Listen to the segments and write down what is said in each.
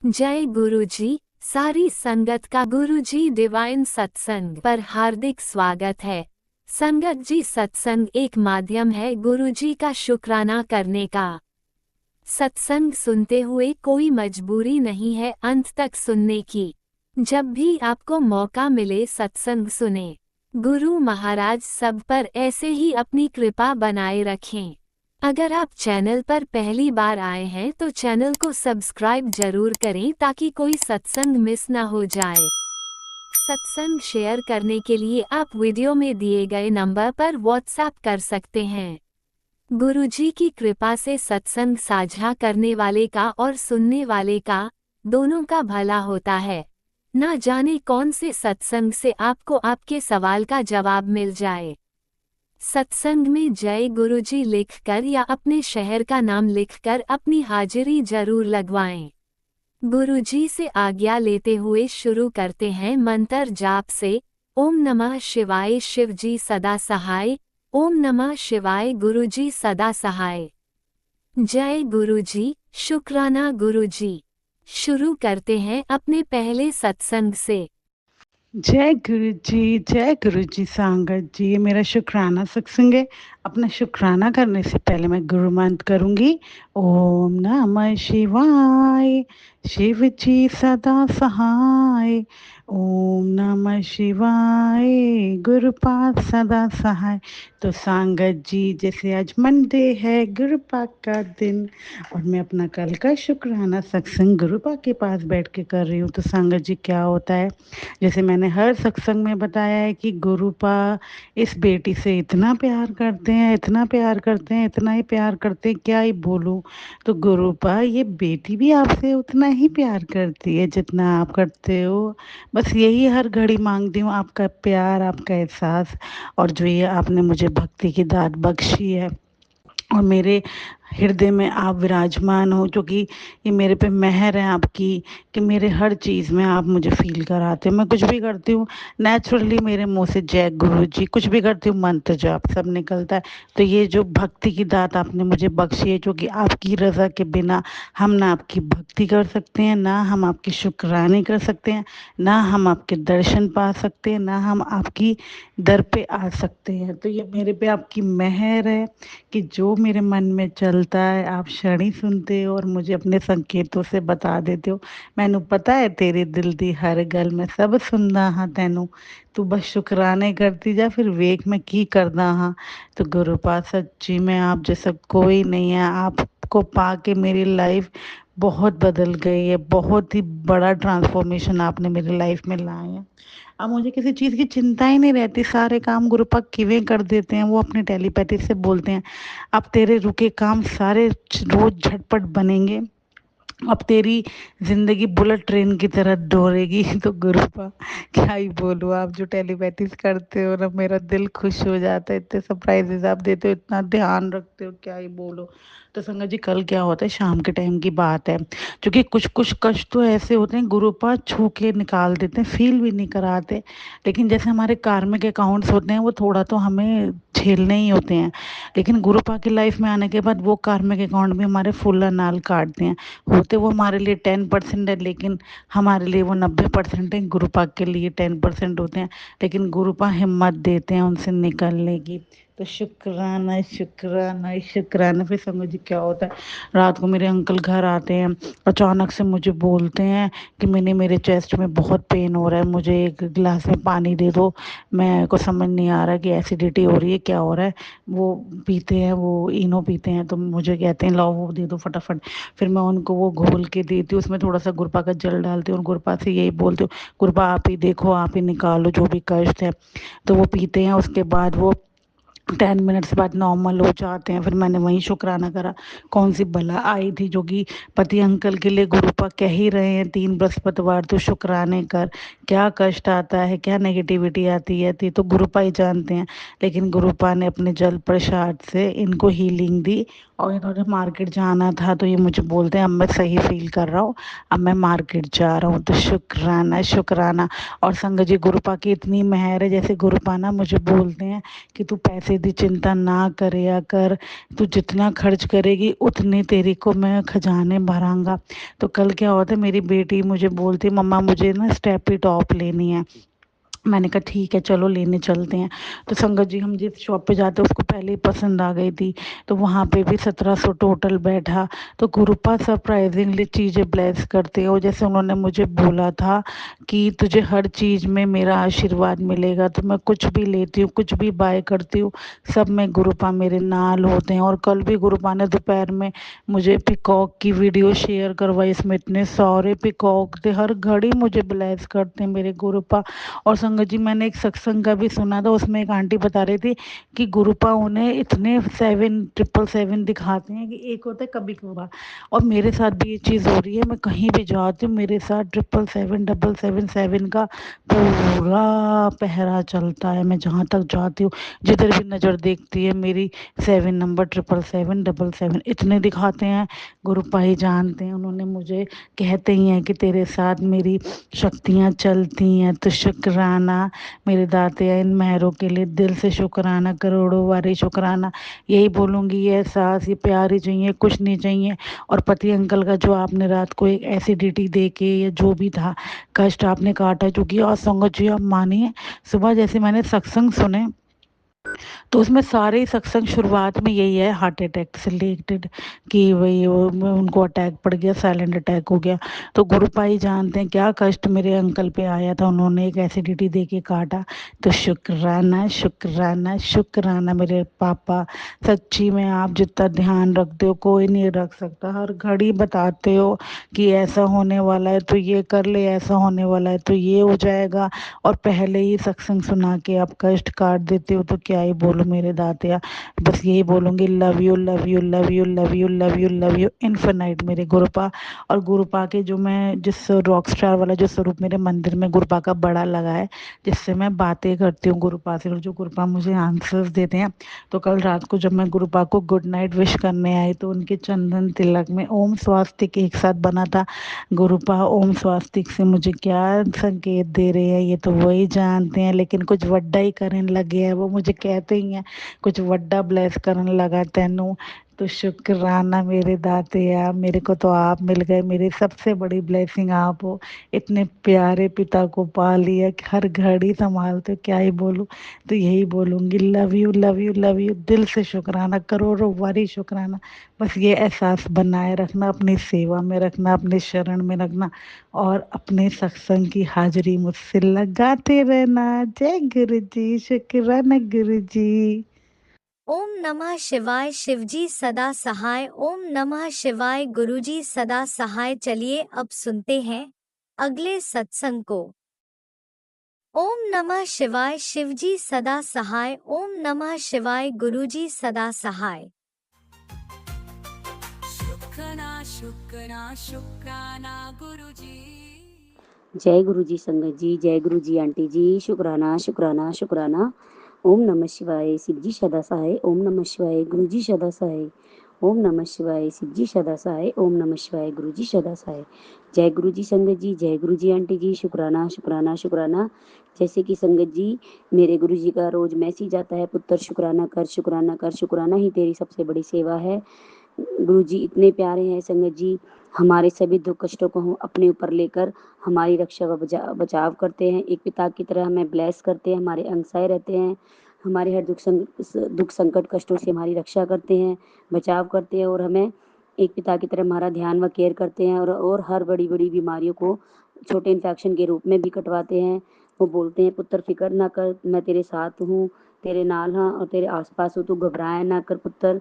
जय गुरुजी। सारी संगत का गुरुजी डिवाइन सत्संग पर हार्दिक स्वागत है। संगत जी, सत्संग एक माध्यम है गुरुजी का शुक्राना करने का। सत्संग सुनते हुए कोई मजबूरी नहीं है अंत तक सुनने की। जब भी आपको मौका मिले सत्संग सुने। गुरु महाराज सब पर ऐसे ही अपनी कृपा बनाए रखें। अगर आप चैनल पर पहली बार आए हैं तो चैनल को सब्सक्राइब जरूर करें ताकि कोई सत्संग मिस ना हो जाए। सत्संग शेयर करने के लिए आप वीडियो में दिए गए नंबर पर व्हाट्सएप कर सकते हैं। गुरुजी की कृपा से सत्संग साझा करने वाले का और सुनने वाले का दोनों का भला होता है। ना जाने कौन से सत्संग से आपको आपके सवाल का जवाब मिल जाए। सत्संग में जय गुरुजी लिखकर या अपने शहर का नाम लिखकर अपनी हाजिरी जरूर लगवाएं। गुरुजी से आज्ञा लेते हुए शुरू करते हैं मंत्र जाप से। ओम नमः शिवाय, शिवजी सदा सहाय। ओम नमः शिवाय, गुरुजी सदा सहाय। जय गुरुजी, शुक्राना गुरुजी। शुरू करते हैं अपने पहले सत्संग से। जय गुरु जी सांगत जी। ये मेरा शुक्राना सत्संग है। अपना शुक्राना करने से पहले मैं गुरु मंत्र करूंगी। ओम नमः शिवाय, शिव जी सदा सहाय। ओम नमः शिवाय, गुरुपाद सदा सहाय। तो सांगत जी, जैसे आज मंडे है, गुरुपाद का दिन, और मैं अपना कल का शुक्राना सत्संग गुरुपाद के पास बैठ के कर रही हूँ। तो सांगत जी, क्या होता है, जैसे मैंने हर सत्संग में बताया है कि गुरुपा इस बेटी से इतना प्यार करते हैं, इतना प्यार करते हैं, इतना ही प्यार करते हैं, क्या ही बोलूं। तो गुरुपा, ये बेटी भी आपसे उतना ही प्यार करती है जितना आप करते हो। बस यही हर घड़ी मांगती हूँ, आपका प्यार, आपका एहसास, और जो ये आपने मुझे भक्ति की दात बख्शी है और मेरे हृदय में आप विराजमान हो, जो कि ये मेरे पे मेहर है आपकी, कि मेरे हर चीज़ में आप मुझे फील कराते हो। मैं कुछ भी करती हूँ, नेचुरली मेरे मुंह से जय गुरु जी, कुछ भी करती हूँ, मंत्र जाप सब निकलता है। तो ये जो भक्ति की दात आपने मुझे बख्शी है, जो कि आपकी रज़ा के बिना हम ना आपकी भक्ति कर सकते हैं, ना हम आपकी शुक्राने कर सकते हैं, ना हम आपके दर्शन पा सकते हैं, ना हम आपकी दर पे आ सकते हैं। तो ये मेरे पे आपकी मेहर है कि जो मेरे मन में चलता है आप क्षण ही सुनते हो और मुझे अपने संकेतों से बता देते हो। मैनू पता है तेरे दिल दी हर गल मैं सब सुनदा हाँ तैनू, तू बस शुकराने करती जा फिर वेख मैं की करदा हाँ। तो गुरु पास सच्ची में आप जैसा कोई नहीं है। आपको पाके मेरी लाइफ बहुत बदल गई है। बहुत ही बड़ा ट्रांसफॉर्मेशन आपने मेरी लाइफ में लाए हैं। अब मुझे किसी चीज़ की चिंता ही नहीं रहती, सारे काम गुरुपा किवें कर देते हैं। वो अपने टेलीपैथी से बोलते हैं, अब तेरे रुके काम सारे रोज झटपट बनेंगे, अब तेरी जिंदगी बुलेट ट्रेन की तरह दौड़ेगी। तो गुरुपा, क्या ही बोलूँ, आप जो टेलीपैथीज करते हो ना, मेरा दिल खुश हो जाता है। इतने सरप्राइजेस आप देते हो, इतना ध्यान रखते हो, क्या ही बोलो। तो संगत जी, कल क्या होता है, शाम के टाइम की बात है, क्योंकि कुछ कुछ कष्ट तो ऐसे होते हैं गुरुपा छू के निकाल देते हैं, फील भी नहीं कराते। लेकिन जैसे हमारे कार्मिक अकाउंट्स होते हैं, वो थोड़ा तो हमें झेलने ही होते हैं। लेकिन गुरुपा की लाइफ में आने के बाद वो कार्मिक अकाउंट भी हमारे फुल नाल काटते हैं। होते वो हमारे लिए 10% है, लेकिन हमारे लिए वो 90% है। गुरुपा के लिए 10% होते हैं, लेकिन गुरुपा हिम्मत देते हैं उनसे निकलने की। तो शुक्राना शुक्राना शुक्राना। फिर समझ क्या होता है, रात को मेरे अंकल घर आते हैं, अचानक से मुझे बोलते हैं कि मैंने मेरे चेस्ट में बहुत पेन हो रहा है, मुझे एक गिलास में पानी दे दो। मैं को समझ नहीं आ रहा कि एसिडिटी हो रही है, क्या हो रहा है। वो पीते हैं, वो इनो पीते हैं, तो मुझे कहते हैं लाओ वो दे दो फटाफट। फिर मैं उनको वो घोल के देती हूँ, उसमें थोड़ा सा गुरपा का जल डालती हूँ और गुरपा से यही बोलती हूँ, गुरपा आप ही देखो, आप ही निकालो जो भी कष्ट है। तो वो पीते हैं, उसके बाद वो 10 मिनट्स बाद नॉर्मल हो जाते हैं। फिर मैंने वही शुक्राना करा, कौन सी बला आई थी, जो कि पति अंकल के लिए गुरुपा कह ही रहे हैं 3 बृहस्पतिवार तो शुक्राने कर। क्या कष्ट आता है, क्या नेगेटिविटी आती है थी, तो गुरुपा ही जानते हैं। लेकिन गुरुपा ने अपने जल प्रसाद से इनको हीलिंग दी और इन्होंने मार्केट जाना था, तो ये मुझे बोलते हैं अब मैं सही फील कर रहा हूँ, अब मैं मार्केट जा रहा हूँ। तो शुक्राना शुक्राना। और संगत जी, गुरुपा की इतनी मेहर है, जैसे गुरुपा ना मुझे बोलते हैं कि तू पैसे की चिंता ना करे या कर, तू जितना खर्च करेगी उतनी तेरी को मैं खजाने भरांगा। तो कल क्या होता है, मेरी बेटी मुझे बोलती मम्मा मुझे ना स्टेपी टॉप लेनी है। मैंने कहा ठीक है चलो लेने चलते हैं। तो संगत जी, हम जिस शॉप पे जाते उसको पहले ही पसंद आ गई थी, तो वहाँ पे भी 1700 टोटल बैठा। तो गुरुपा सरप्राइजिंगली चीज़ें ब्लेस करते हो, जैसे उन्होंने मुझे बोला था कि तुझे हर चीज़ में मेरा आशीर्वाद मिलेगा, तो मैं कुछ भी लेती हूँ, कुछ भी बाय करती हूँ, सब में गुरुपा मेरे नाल होते हैं। और कल भी गुरुपा ने दोपहर में मुझे पिकॉक की वीडियो शेयर करवाई, इसमें इतने सारे पिकॉक थे, हर घड़ी मुझे ब्लेस करते हैं मेरे गुरुपा। और संगत जी, मैंने एक सत्संग का भी सुना था, उसमें एक आंटी बता रही थी कि गुरुपा उन्हें इतने 7 777 दिखाते हैं कि एक होता है कभी कभार। और मेरे साथ भी ये चीज़ हो रही है, मैं कहीं भी जाती हूँ मेरे साथ 777 का पूरा पहरा चलता है। मैं जहाँ तक जाती हूँ, जिधर भी नज़र देखती है मेरी 7 नंबर 777 इतने दिखाते हैं। गुरुपा ही जानते हैं, उन्होंने मुझे कहते ही हैं कि तेरे साथ मेरी शक्तियाँ चलती हैं। तो शुक्राना मेरे दाते, इन मेहरों के लिए दिल से शुक्राना, करोड़ों बारी शुक्राना। यही बोलूँगी, ये एहसास, ये प्यार ही चाहिए, कुछ नहीं चाहिए। और पति अंकल का जो आपने रात को एक एसिडिटी दे के या जो भी था कष्ट आपने काटा, चुकी और संगत जी आप मानिए, सुबह जैसे मैंने सत्संग सुने तो उसमें सारे ही सत्संग शुरुआत में यही है, हार्ट अटैक से रिलेटेड, कि वही उनको अटैक पड़ गया, साइलेंट अटैक हो गया। तो गुरुपाई जानते हैं क्या कष्ट मेरे अंकल पे आया था, उन्होंने एक एसिडिटी दे के काटा। तो शुक्राना शुक्राना शुक्राना मेरे पापा, सच्ची में आप जितना ध्यान रखते हो कोई नहीं रख सकता। हर घड़ी बताते हो कि ऐसा होने वाला है तो ये कर ले, ऐसा होने वाला है तो ये हो जाएगा, और पहले ही सत्संग सुना के आप कष्ट काट देते हो। तो क्या ही बोलो मेरे दातिया, बस यही बोलूँगी, love you love you love you love you love you love you infinite मेरे गुरुपा। और गुरुपा के जो मैं जिस रॉक स्टार वाला जो स्वरूप मेरे मंदिर में गुरुपा का बड़ा लगा है, जिससे मैं बातें करती हूँ गुरुपा से, और जो गुरुपा मुझे आंसर्स देते हैं। तो कल रात को जब मैं गुरुपा को गुड नाइट विश करने आई, तो उनके चंदन तिलक में ओम स्वास्तिक एक साथ बना था। गुरुपा ओम स्वास्तिक से मुझे क्या संकेत दे रहे हैं ये तो वही जानते हैं, लेकिन कुछ वड्डा ही करने लगे हैं, वो मुझे कहते ही हैं कुछ वड्डा ब्लेस करने लगा तेनू। तो शुक्राना मेरे दाते यार, मेरे को तो आप मिल गए, मेरी सबसे बड़ी ब्लेसिंग आप हो। इतने प्यारे पिता को पा लिया कि हर घड़ी संभालते हो, क्या ही बोलूँ। तो यही बोलूँगी, love you love you love you, दिल से शुक्राना, करोड़ों बारी शुक्राना। बस ये एहसास बनाए रखना, अपनी सेवा में रखना, अपने शरण में रखना, और अपने सत्संग की हाजिरी मुझसे लगाते रहना। जय गुरु जी, शुक्राना गुरु जी। ओम नमः शिवाय, शिवजी सदा सहाय। ओम नमः शिवाय, गुरुजी सदा सहाय। चलिए अब सुनते हैं अगले सत्संग को। ओम नमः शिवाय, शिवजी सदा सहाय। ओम नमः शिवाय, गुरुजी सदा सहाय। शुक्राना शुक्राना शुक्राना गुरुजी। जय गुरु जी संगत जी, जय गुरु जी आंटी जी, शुक्राना शुक्राना शुक्राना। ओम नमः शिवाय, शिवजी सदा सहाय। ओम नमः शिवाय, गुरु जी सदा सहाय। ओम नमः शिवाय, शिवजी सदा सहाय। ओम नमः शिवाय, गुरु जी सदा सहाय। जय गुरु जी संगत जी, जय गुरु जी आंटी जी, शुक्राना शुक्राना शुक्राना। जैसे कि संगत जी, मेरे गुरु जी का रोज मैसेज आता है, पुत्र शुक्राना कर, शुक्राना कर, शुक्राना ही तेरी सबसे बड़ी सेवा है। गुरु जी इतने प्यारे हैं संगत जी, हमारे सभी दुख कष्टों को हम अपने ऊपर लेकर हमारी रक्षा व बचाव करते हैं। एक पिता की तरह हमें ब्लेस करते हैं, हमारे अंग सहाय रहते हैं, हमारे हर दुख संकट कष्टों से हमारी रक्षा करते हैं, बचाव करते हैं, और हमें एक पिता की तरह हमारा ध्यान व केयर करते हैं, और हर बड़ी बड़ी बीमारियों को छोटे इन्फेक्शन के रूप में भी कटवाते हैं। वो बोलते हैं पुत्र फिक्र ना कर, मैं तेरे साथ हूँ, तेरे नाल हाँ और तेरे आसपास हूँ, तू घबराए ना कर पुत्र।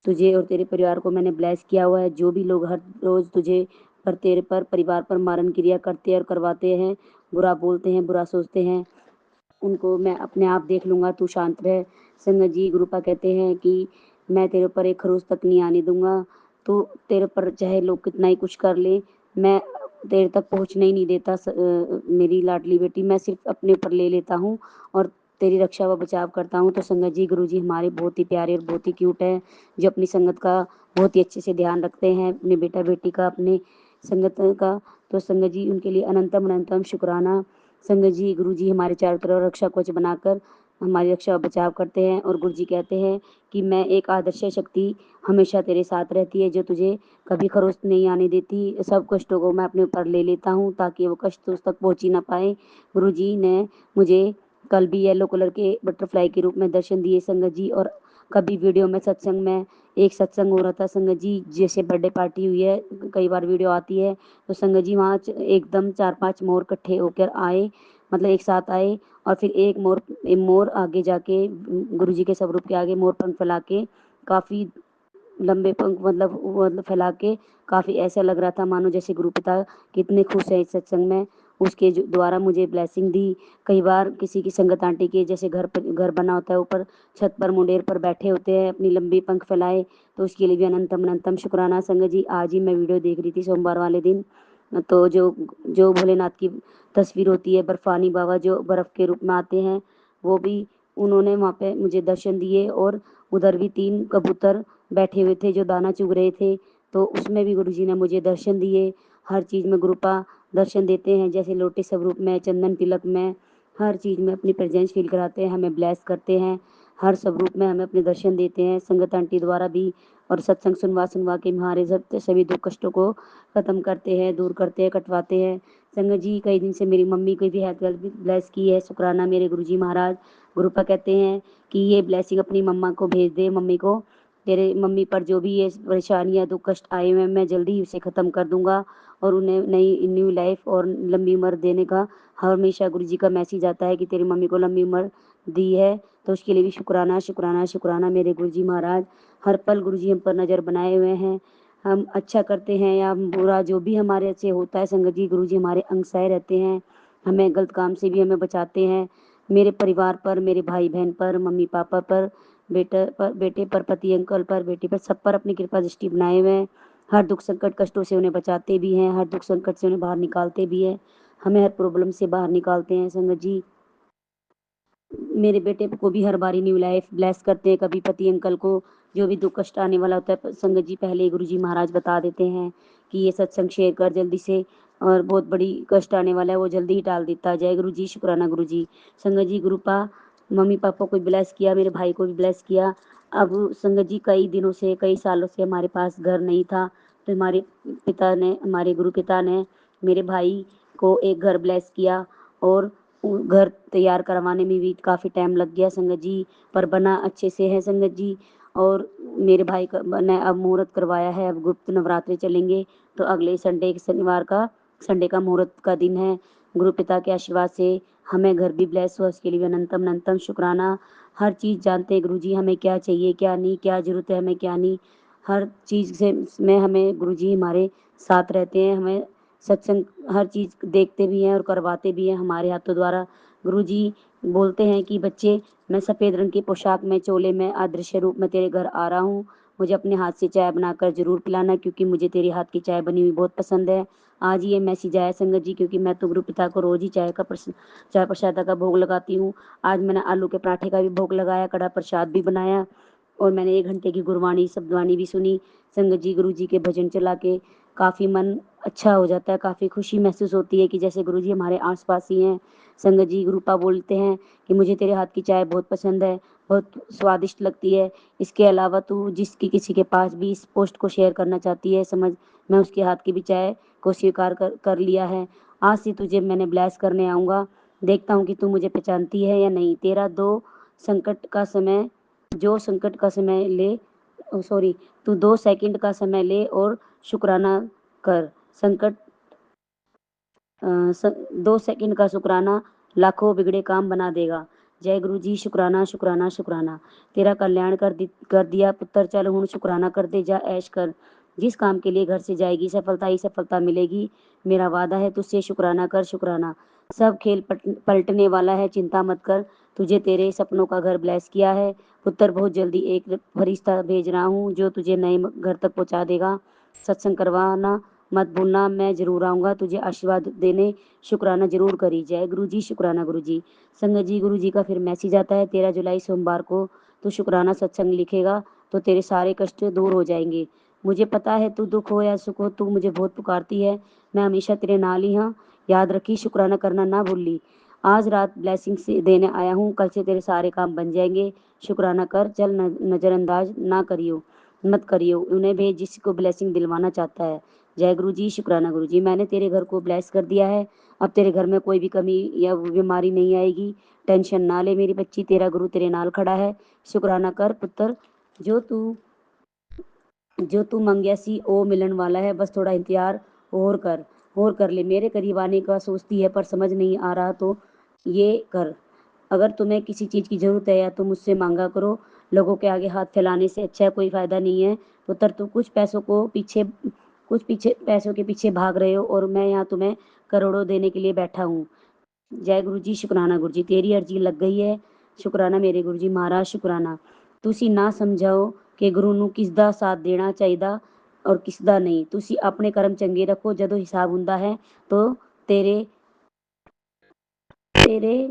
तुझे और तेरे परिवार को मैंने ब्लेस किया हुआ है। जो भी लोग हर रोज तुझे पर तेरे पर परिवार पर मारन क्रिया करते हैं और करवाते हैं, बुरा बोलते हैं, बुरा सोचते हैं, उनको मैं अपने आप देख लूँगा, तू शांत रह। संगत जी, गुरुपा कहते हैं कि मैं तेरे ऊपर एक खरोच तक नहीं आने दूंगा, तो तेरे ऊपर चाहे लोग कितना ही कुछ कर ले, मैं तेरे तक पहुँचने ही नहीं देता। मेरी लाडली बेटी, मैं सिर्फ अपने ऊपर ले लेता हूँ और तेरी रक्षा व बचाव करता हूँ। तो संगत जी गुरुजी हमारे बहुत ही प्यारे और बहुत ही क्यूट है, जो अपनी संगत का बहुत ही अच्छे से ध्यान रखते हैं, अपने बेटा बेटी का, अपने संगत का। तो संगत जी उनके लिए अनंतम अनंतम शुक्राना। संगत जी गुरुजी हमारे चारों तरफ रक्षा कवच बनाकर हमारी रक्षा व बचाव करते हैं। और गुरुजी कहते हैं कि मैं एक आदर्श शक्ति हमेशा तेरे साथ रहती है, जो तुझे कभी खरोच नहीं आने देती। सब कष्टों को मैं अपने ऊपर ले लेता हूँ ताकि वो कष्ट उस तक पहुँच ही ना पाए। गुरुजी ने मुझे कल भी येलो कलर के बटरफ्लाई के रूप में दर्शन दिए संगत जी। और कभी वीडियो में सत्संग में एक सत्संग हो रहा था संगत जी, जैसे बर्थडे पार्टी हुई है, कई बार वीडियो आती है, तो संगत जी वहाँ एकदम 4-5 मोर इकट्ठे होकर आए, मतलब एक साथ आए। और फिर एक मोर आगे जाके गुरुजी के स्वरूप के आगे मोर पंख फैला के काफ़ी लंबे पंख मतलब फैला के काफ़ी ऐसा लग रहा था मानो जैसे गुरु पिता कितने खुश हैं इस सत्संग में, उसके द्वारा मुझे ब्लेसिंग दी। कई बार किसी की संगत आंटी के जैसे घर बना होता है, ऊपर छत पर मुंडेर पर बैठे होते हैं अपनी लंबी पंख फैलाए, तो उसके लिए भी अनंतम अनंतम शुक्राना संगत जी। आज ही मैं वीडियो देख रही थी सोमवार वाले दिन, तो जो भोलेनाथ की तस्वीर होती है, बर्फानी बाबा जो बर्फ़ के रूप में आते हैं, वो भी उन्होंने वहाँ पे मुझे दर्शन दिए। और उधर भी 3 कबूतर बैठे हुए थे जो दाना चुग रहे थे, तो उसमें भी गुरुजी ने मुझे दर्शन दिए। हर चीज़ में गुरुपा दर्शन देते हैं, जैसे लोटे स्वरूप में, चंदन तिलक में, हर चीज़ में अपनी प्रेजेंस फील कराते हैं, हमें ब्लेस करते हैं, हर स्वरूप में हमें अपने दर्शन देते हैं संगत आंटी द्वारा भी। और सत्संग सुनवा के हमारे सभी दुख कष्टों को ख़त्म करते हैं, दूर करते हैं, कटवाते हैं। संगत जी कई दिन से मेरी मम्मी को भी हेल्थ ब्लेस की है, शुक्राना मेरे गुरुजी महाराज। गुरुपा कहते हैं कि ये ब्लेसिंग अपनी मम्मा को भेज दे, मम्मी को, तेरे मम्मी पर जो भी ये परेशानियाँ दुख कष्ट आए हुए हैं मैं जल्दी ही उसे ख़त्म कर दूंगा, और उन्हें नई न्यू लाइफ और लंबी उम्र देने का हमेशा गुरुजी का मैसेज आता है कि तेरी मम्मी को लंबी उम्र दी है। तो उसके लिए भी शुक्राना शुक्राना शुक्राना मेरे गुरुजी महाराज। हर पल गुरुजी हम पर नज़र बनाए हुए हैं, हम अच्छा करते हैं या बुरा जो भी हमारे से होता है संगत जी गुरुजी हमारे अंग सह रहते हैं, हमें गलत काम से भी हमें बचाते हैं। मेरे परिवार पर, मेरे भाई बहन पर, मम्मी पापा पर, बेटे पर, पति अंकल पर, बेटी पर, सब पर अपनी कृपा दृष्टि बनाए हुए हैं। हर दुख संकट कष्टों से उन्हें बचाते भी हैं, हर दुख संकट से उन्हें बाहर निकालते भी हैं, हमें हर प्रॉब्लम से बाहर निकालते हैं संगत जी। मेरे बेटे को भी हर बारी न्यू लाइफ ब्लेस करते हैं, कभी पति अंकल को जो भी दुख कष्ट आने वाला होता है संगत जी पहले गुरुजी महाराज बता देते हैं कि ये सत्संग शेयर कर जल्दी से, और बहुत बड़ी कष्ट आने वाला है वो जल्दी ही टाल देता है। जय गुरु जी, शुक्राना गुरु जी। संगत जी गुरुपा मम्मी पापा को भी ब्लेस किया, मेरे भाई को भी ब्लेस किया। अब संगत जी कई दिनों से, कई सालों से हमारे पास घर नहीं था, तो हमारे गुरु पिता ने मेरे भाई को एक घर ब्लेस किया, और घर तैयार करवाने में भी काफ़ी टाइम लग गया संगत जी, पर बना अच्छे से है संगत जी। और मेरे भाई का ने अब मुहूर्त करवाया है, अब गुप्त नवरात्रि चलेंगे, तो अगले संडे का मुहूर्त का दिन है। गुरु पिता के आशीर्वाद से हमें घर भी ब्लेस हुआ, उसके लिए भी अनंतम अनंतम शुक्राना। हर चीज़ जानते हैं गुरुजी हमें क्या चाहिए क्या नहीं, क्या ज़रूरत है हमें क्या नहीं, हर चीज़ से में हमें गुरुजी हमारे साथ रहते हैं, हमें सत्संग हर चीज़ देखते भी हैं और करवाते भी हैं हमारे हाथों द्वारा। गुरुजी बोलते हैं कि बच्चे, मैं सफ़ेद रंग की पोशाक में, चोले में, अदृश्य रूप में तेरे घर आ रहा हूँ, मुझे अपने हाथ से चाय बनाकर ज़रूर पिलाना, क्योंकि मुझे तेरे हाथ की चाय बनी हुई बहुत पसंद है। आज ये मैसेज आया संगत जी, क्योंकि मैं तो गुरु पिता को रोज़ ही चाय प्रसाद का भोग लगाती हूँ। आज मैंने आलू के पराठे का भी भोग लगाया, कड़ा प्रसाद भी बनाया, और मैंने 1 घंटे की गुरबाणी शब्दवाणी भी सुनी संगत जी। गुरु जी के भजन चला के काफ़ी मन अच्छा हो जाता है, काफ़ी खुशी महसूस होती है कि जैसे गुरु जी हमारे आस पास ही हैं। संगत जी गुरुपा बोलते हैं कि मुझे तेरे हाथ की चाय बहुत पसंद है, बहुत स्वादिष्ट लगती है। इसके अलावा तू किसी के पास भी इस पोस्ट को शेयर करना चाहती है, समझ मैं उसके हाथ की भी चाय को स्वीकार कर लिया है। आज से तुझे मैंने ब्लेस करने आऊँगा, देखता हूँ कि तू मुझे पहचानती है या नहीं। तेरा संकट का समय जो संकट का समय ले सॉरी तू 2 सेकंड का समय ले और शुक्राना कर। संकट 2 सेकंड का शुक्राना लाखों बिगड़े काम बना देगा। जय गुरु जी, शुक्राना शुक्राना शुक्राना। तेरा कल्याण कर दिया पुत्र, चल हुण शुक्राना कर दे, जा ऐश कर। जिस काम के लिए घर से जाएगी सफलता ही सफलता मिलेगी, मेरा वादा है तुझसे, शुक्राना कर शुक्राना। सब खेल पलटने वाला है, चिंता मत कर, तुझे तेरे सपनों का घर ब्लेस किया है पुत्र। बहुत जल्दी एक फरिश्ता भेज रहा हूँ जो तुझे नए घर तक पहुँचा देगा। सत्संग करवाना मत भूलना, मैं जरूर आऊँगा तुझे आशीर्वाद देने, शुक्राना जरूर करी। जय गुरु जी, शुक्राना गुरु जी। संगत जी, गुरु जी का फिर मैसेज आता है, 13 जुलाई सोमवार को तू शुक्राना सत्संग लिखेगा तो तेरे सारे कष्ट दूर हो जाएंगे। मुझे पता है तू दुख हो या सुख हो, तू मुझे बहुत पुकारती है, मैं हमेशा तेरे नाल ही हाँ। याद रखी, शुक्राना करना ना भूली। आज रात ब्लेसिंग से देने आया हूँ, कल से तेरे सारे काम बन जाएंगे। शुक्राना कर, चल नजरअंदाज ना करियो, मत करियो उन्हें भी जिसको ब्लेसिंग दिलवाना चाहता है। जय गुरु जी, शुक्राना गुरु जी। मैंने तेरे घर को ब्लेस कर दिया है, अब तेरे घर में कोई भी कमी या बीमारी नहीं आएगी। टेंशन ना ले मेरी बच्ची, तेरा गुरु तेरे नाल खड़ा है। शुक्राना कर पुत्र, जो तू मंगया सी ओ मिलन वाला है, बस थोड़ा इंतजार और कर ले। मेरे करीब आने का सोचती है पर समझ नहीं आ रहा तो ये कर। अगर तुम्हें किसी चीज़ की ज़रूरत है या तो मुझसे मांगा करो, लोगों के आगे हाथ फैलाने से अच्छा कोई फ़ायदा नहीं है। पुत्र तुम कुछ पैसों के पीछे भाग रहे हो और मैं यहाँ तुम्हें करोड़ों देने के लिए बैठा हूँ। जय गुरु जी, शुक्राना गुरु जी। तेरी अर्जी लग गई है, शुक्राना मेरे गुरु जी महाराज, शुक्राना। ਤੁਸੀਂ ਨਾ ਸਮਝਾਓ ਕਿ ਗੁਰੂ ਨੂੰ ਕਿਸ ਦਾ ਸਾਥ ਦੇਣਾ ਚਾਹੀਦਾ ਔਰ ਕਿਸ ਦਾ ਨਹੀਂ। ਤੁਸੀਂ ਆਪਣੇ ਕਰਮ ਚੰਗੇ ਰੱਖੋ, ਜਦੋਂ ਹਿਸਾਬ ਹੁੰਦਾ ਹੈ ਤਾਂ ਤੇਰੇ ਤੇਰੇ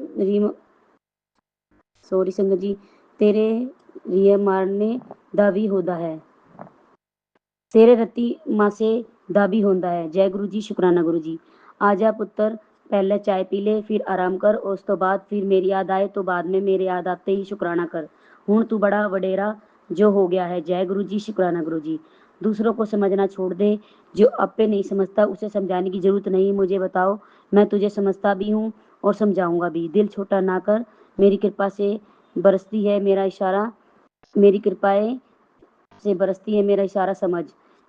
ਸੋਰੀ ਸੰਗਤ ਜੀ, ਤੇਰੇ ਰੀਏ ਮਾਰਨੇ ਦਾ ਵੀ ਹੁੰਦਾ ਹੈ, ਤੇਰੇ ਰੱਤੀ ਮਾਸੇ ਦਾ भी होता है। जय गुरु जी, शुक्राना गुरु जी। आजा पुत्र, पहले चाय पी ले, फिर आराम कर और उस तो बाद फिर मेरी याद आए तो बाद में मेरे याद आते ही शुक्राना कर। हूँ तू बड़ा वडेरा जो हो गया है। जय गुरु जी, शुक्राना गुरु जी। दूसरों को समझना छोड़ दे, जो आपे नहीं समझता उसे समझाने की जरूरत नहीं। मुझे बताओ, मैं तुझे समझता भी हूँ और समझाऊंगा भी। दिल छोटा ना कर, मेरी कृपा से बरसती है मेरा इशारा, मेरी कृपाएं से बरसती है मेरा इशारा समझ।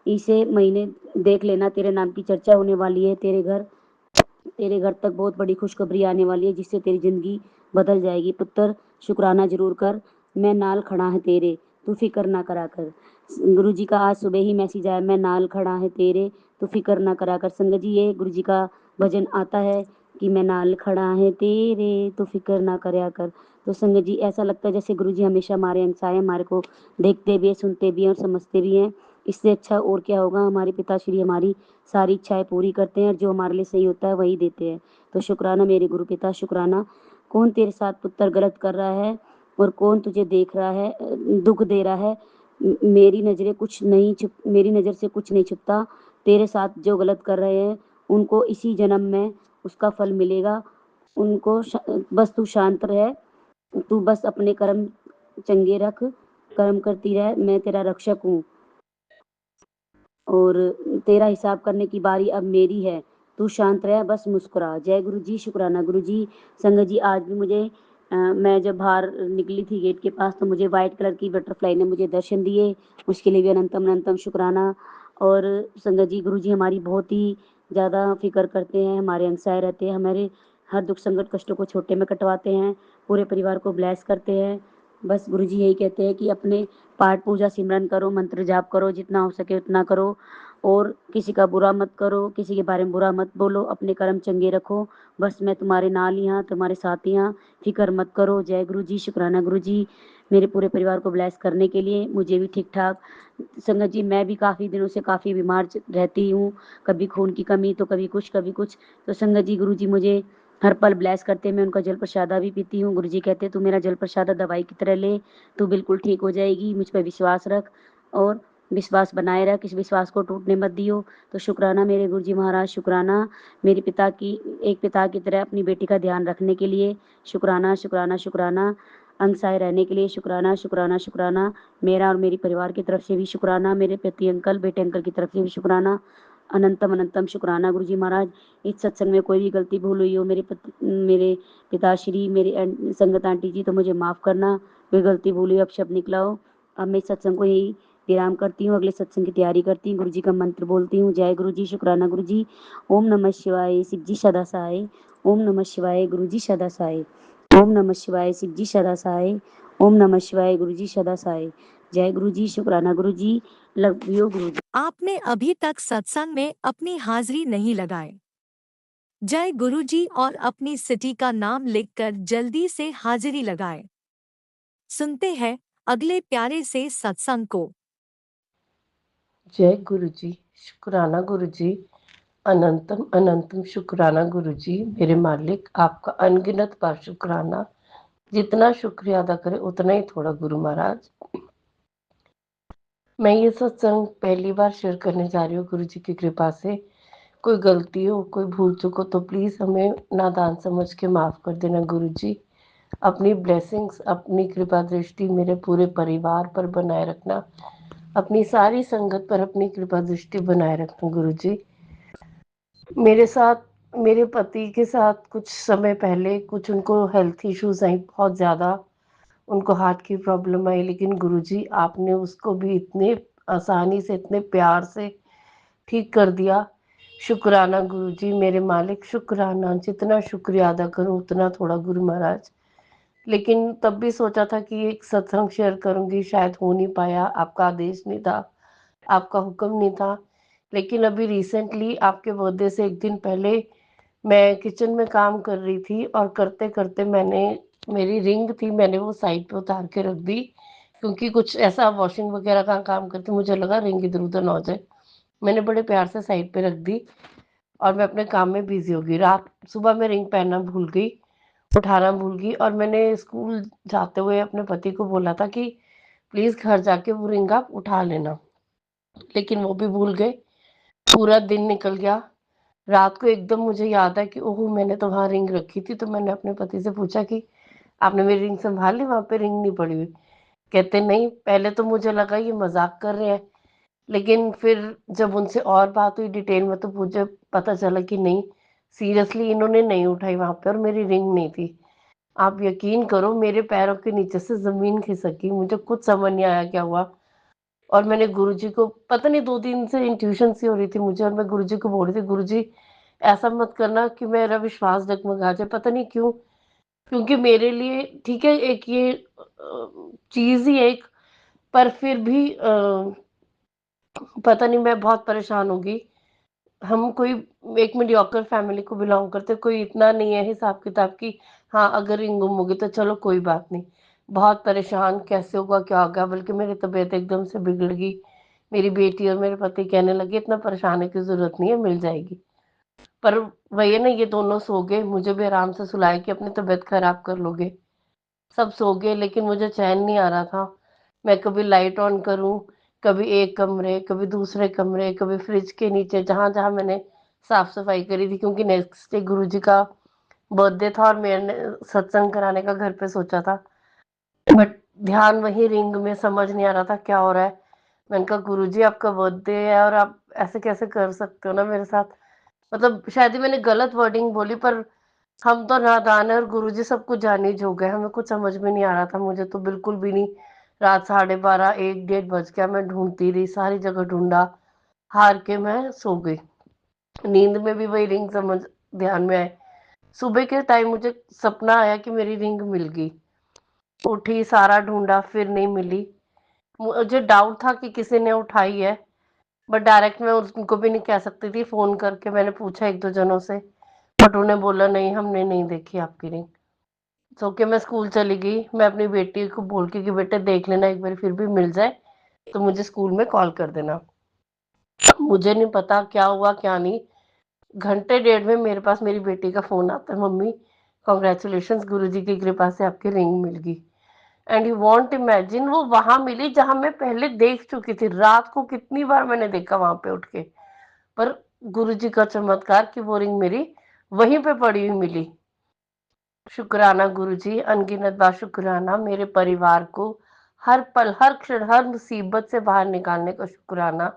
इसे महीने देख लेना, तेरे नाम की चर्चा होने वाली है। तेरे घर तक बहुत बड़ी खुशखबरी आने वाली है जिससे तेरी जिंदगी बदल जाएगी। पुत्र शुक्राना जरूर कर, मैं नाल खड़ा है तेरे, तू फिक्र ना करा कर। गुरु जी का आज सुबह ही मैसेज आया, मैं नाल खड़ा है तेरे, तू फिक्र ना करा कर। संगत जी, ये गुरु जी का भजन आता है कि मैं नाल खड़ा है तेरे, तू फिक्र ना करया कर। तो संगत जी, ऐसा लगता है जैसे गुरु जी हमेशा हमारे अंसाए हमारे को देखते भी हैं, सुनते भी हैं और समझते भी हैं। इससे अच्छा और क्या होगा। हमारे पिताश्री हमारी सारी इच्छाएं पूरी करते हैं और जो हमारे लिए सही होता है वही देते हैं। तो शुक्राना मेरे गुरु पिता, शुक्राना। कौन तेरे साथ पुत्र गलत कर रहा है और कौन तुझे देख रहा है, दुख दे रहा है। मेरी नज़र से कुछ नहीं छुपता। तेरे साथ जो गलत कर रहे हैं उनको इसी जन्म में उसका फल मिलेगा। बस तू शांत रह, तू बस अपने कर्म चंगे रख, कर्म करती रह, मैं तेरा रक्षक हूँ और तेरा हिसाब करने की बारी अब मेरी है। तू शांत रह, बस मुस्कुरा। जय गुरु जी, शुक्राना गुरु जी। संगत जी, आज भी मुझे मैं जब बाहर निकली थी गेट के पास तो मुझे वाइट कलर की बटरफ्लाई ने मुझे दर्शन दिए, उसके लिए भी अनंतम अनंतम शुक्राना। और संगत जी, गुरु जी हमारी बहुत ही ज़्यादा फिक्र करते हैं, हमारे अंसाए रहते हैं, हमारे हर दुख संकट कष्टों को छोटे में कटवाते हैं, पूरे परिवार को ब्लेस करते हैं। बस गुरु जी यही कहते हैं कि अपने पाठ पूजा सिमरन करो, मंत्र जाप करो, जितना हो सके उतना करो और किसी का बुरा मत करो, किसी के बारे में बुरा मत बोलो, अपने कर्म चंगे रखो। बस मैं तुम्हारे नाल ही हाँ, तुम्हारे साथ ही हाँ, फिक्र मत करो। जय गुरु जी, शुक्राना गुरु जी, मेरे पूरे परिवार को ब्लेस करने के लिए, मुझे भी ठीक ठाक। संगत जी, मैं भी काफ़ी दिनों से काफ़ी बीमार रहती हूँ, कभी खून की कमी तो कभी कुछ कभी कुछ। तो संगत जी, गुरु जी मुझे हर पल ब्लेस करते, मैं उनका जल प्रसादा भी पीती हूँ। गुरु जी कहते तू मेरा जल प्रसादा दवाई की तरह ले, तू बिल्कुल ठीक हो जाएगी, मुझ पर विश्वास रख और विश्वास बनाए रख, इस विश्वास को टूटने मत दियो। तो शुक्राना मेरे गुरु जी महाराज, शुक्राना मेरे एक पिता की तरह अपनी बेटी का ध्यान रखने के लिए, शुक्राना शुक्राना शुक्राना। अंगसाए रहने के लिए शुक्राना शुक्राना शुक्राना। मेरा और मेरी परिवार की तरफ से भी शुक्राना, मेरे पति अंकल बेटे अंकल की तरफ से भी शुक्राना, अनंतम अनंतम शुक्राना। गुरु जी महाराज, इस सत्संग में कोई भी गलती भूल हुई हो मेरे पिताश्री, मेरी संगत आंटी जी, तो मुझे माफ़ करना। कोई गलती भूल हुई, अपशब्द निकला हो। अब मैं इस सत्संग को यही विराम करती हूँ, अगले सत्संग की तैयारी करती हूँ। गुरु जी का मंत्र बोलती हूँ। जय गुरु जी, शुक्राना गुरु जी। ओम नमः शिवाय, शिव जी सदा सहाय। ओम नमः शिवाय, गुरु जी सदा सहाय। ओम नमः शिवाय, शिव जी सदा सहाय। ओम नमः शिवाय, गुरु जी सदा सहाय। जय गुरु जी, शुक्राना गुरु जी। लव यू गुरु जी। आपने अभी तक सत्संग में अपनी हाजिरी नहीं लगाई। जय गुरु जी और अपनी सिटी का नाम लिखकर जल्दी से हाजिरी लगाएं। सुनते हैं अगले प्यारे से सत्संग को। जय गुरु जी, शुक्राना गुरुजी, अनंतम अनंतम शुक्राना गुरुजी। मेरे मालिक, आपका अनगिनत बार शुक्राना। जितना शुक्रिया अदा करे उतना ही थोड़ा गुरु महाराज। मैं ये सत्संग पहली बार शेयर करने जा रही हूँ गुरु जी की कृपा से। कोई गलती हो, कोई भूल चूक हो तो प्लीज़ हमें नादान समझ के माफ़ कर देना गुरु जी। अपनी ब्लेसिंग्स, अपनी कृपा दृष्टि मेरे पूरे परिवार पर बनाए रखना। अपनी सारी संगत पर अपनी कृपा दृष्टि बनाए रखना गुरु जी। मेरे साथ, मेरे पति के साथ कुछ समय पहले कुछ उनको हेल्थ इश्यूज आई, बहुत ज़्यादा उनको हार्ट की प्रॉब्लम आई, लेकिन गुरुजी आपने उसको भी इतने आसानी से, इतने प्यार से ठीक कर दिया। शुक्राना गुरुजी, मेरे मालिक, शुक्राना। जितना शुक्रिया अदा करूं उतना थोड़ा गुरु महाराज। लेकिन तब भी सोचा था कि एक सत्संग शेयर करूंगी, शायद हो नहीं पाया, आपका आदेश नहीं था, आपका हुक्म नहीं था। लेकिन अभी रिसेंटली आपके बर्थडे से एक दिन पहले मैं किचन में काम कर रही थी और करते करते मैंने, मेरी रिंग थी, मैंने वो साइड पे उतार के रख दी, क्योंकि कुछ ऐसा वॉशिंग वगैरह का काम करती, मुझे लगा रिंग इधर उधर ना हो जाए। मैंने बड़े प्यार से साइड पे रख दी और मैं अपने काम में बिजी हो गई। रात सुबह मैं रिंग पहनना भूल गई, उठाना भूल गई, और मैंने स्कूल जाते हुए अपने पति को बोला था कि प्लीज़ घर जाके वो रिंग आप उठा लेना, लेकिन वो भी भूल गए। पूरा दिन निकल गया। रात को एकदम मुझे याद है कि ओह, मैंने तो वहाँ रिंग रखी थी। तो मैंने अपने पति से पूछा कि आपने मेरी रिंग संभाल ली, वहाँ पे रिंग नहीं पड़ी हुई। कहते नहीं। पहले तो मुझे लगा ये मजाक कर रहे हैं, लेकिन फिर जब उनसे और बात हुई डिटेल में तो मुझे पता चला कि नहीं, सीरियसली इन्होंने नहीं उठाई वहाँ पे और मेरी रिंग नहीं थी। आप यकीन करो, मेरे पैरों के नीचे से ज़मीन खिसक गई, मुझे कुछ समझ नहीं आया क्या हुआ। और मैंने गुरुजी को, पता नहीं 2 दिन से इंट्यूशन सी हो रही थी मुझे, और मैं गुरुजी को बोल रही थी, गुरुजी ऐसा मत करना कि मेरा विश्वास डगमगा जाए। पता नहीं क्यों, क्योंकि मेरे लिए ठीक है, एक ये चीज़ ही एक, पर फिर भी पता नहीं, मैं बहुत परेशान हो गई। हम कोई एक मीडियोकर फैमिली को बिलॉन्ग करते, कोई इतना नहीं है हिसाब किताब की। हाँ, अगर रिंग गुम होगी तो चलो कोई बात नहीं। बहुत परेशान, कैसे होगा क्या होगा, बल्कि मेरी तबीयत एकदम से बिगड़ गई। मेरी बेटी और मेरे पति कहने लगे इतना परेशान होने की जरूरत नहीं है, मिल जाएगी। पर वही है ना, ये दोनों सो गए, मुझे भी आराम से सुलाया कि अपनी तबीयत खराब कर लोगे। सब सो गए, लेकिन मुझे चैन नहीं आ रहा था। मैं कभी लाइट ऑन करूं, कभी एक कमरे, कभी दूसरे कमरे, कभी फ्रिज के नीचे, जहां जहां मैंने साफ सफाई करी थी, क्योंकि नेक्स्ट डे गुरुजी का बर्थडे था और मैंने सत्संग कराने का घर पे सोचा था। बट ध्यान वही रिंग में, समझ नहीं आ रहा था क्या हो रहा है। मैंने कहा गुरुजी आपका बर्थडे है और आप ऐसे कैसे कर सकते हो ना मेरे साथ। मतलब शायद ही मैंने गलत वर्डिंग बोली, पर हम तो नादान है और गुरुजी सब कुछ जाने जो गए। हमें कुछ समझ में नहीं आ रहा था, मुझे तो बिल्कुल भी नहीं। रात 12:30 1 डेढ़ बज गया, मैं ढूंढती रही, सारी जगह ढूंढा, हार के मैं सो गई। नींद में भी वही रिंग समझ ध्यान में आए। सुबह के टाइम मुझे सपना आया कि मेरी रिंग मिल गई। उठी, सारा ढूंढा, फिर नहीं मिली। मुझे डाउट था कि किसी ने उठाई है, बट डायरेक्ट मैं उनको भी नहीं कह सकती थी। फोन करके मैंने पूछा एक दो जनों से, बट उन्हें बोला नहीं, हमने नहीं देखी आपकी रिंग। सो के मैं स्कूल चली गई। मैं अपनी बेटी को बोल के कि बेटे देख लेना, एक बार फिर भी मिल जाए तो मुझे स्कूल में कॉल कर देना। मुझे नहीं पता क्या हुआ क्या नहीं, घंटे डेढ़ में मेरे पास मेरी बेटी का फोन आता है, मम्मी कॉन्ग्रेचुलेशन, गुरुजी की कृपा से आपकी रिंग मिल गई। एंड यू वॉन्ट इमेजिन, वो वहां मिली जहां मैं पहले देख चुकी थी। रात को कितनी बार मैंने देखा वहां पे उठ के, पर गुरुजी का चमत्कार कि वो रिंग मेरी वहीं पे पड़ी हुई मिली। शुक्राना गुरुजी, अनगिनत बार शुक्राना। मेरे परिवार को हर पल, हर क्षण, हर मुसीबत से बाहर निकालने का शुक्राना।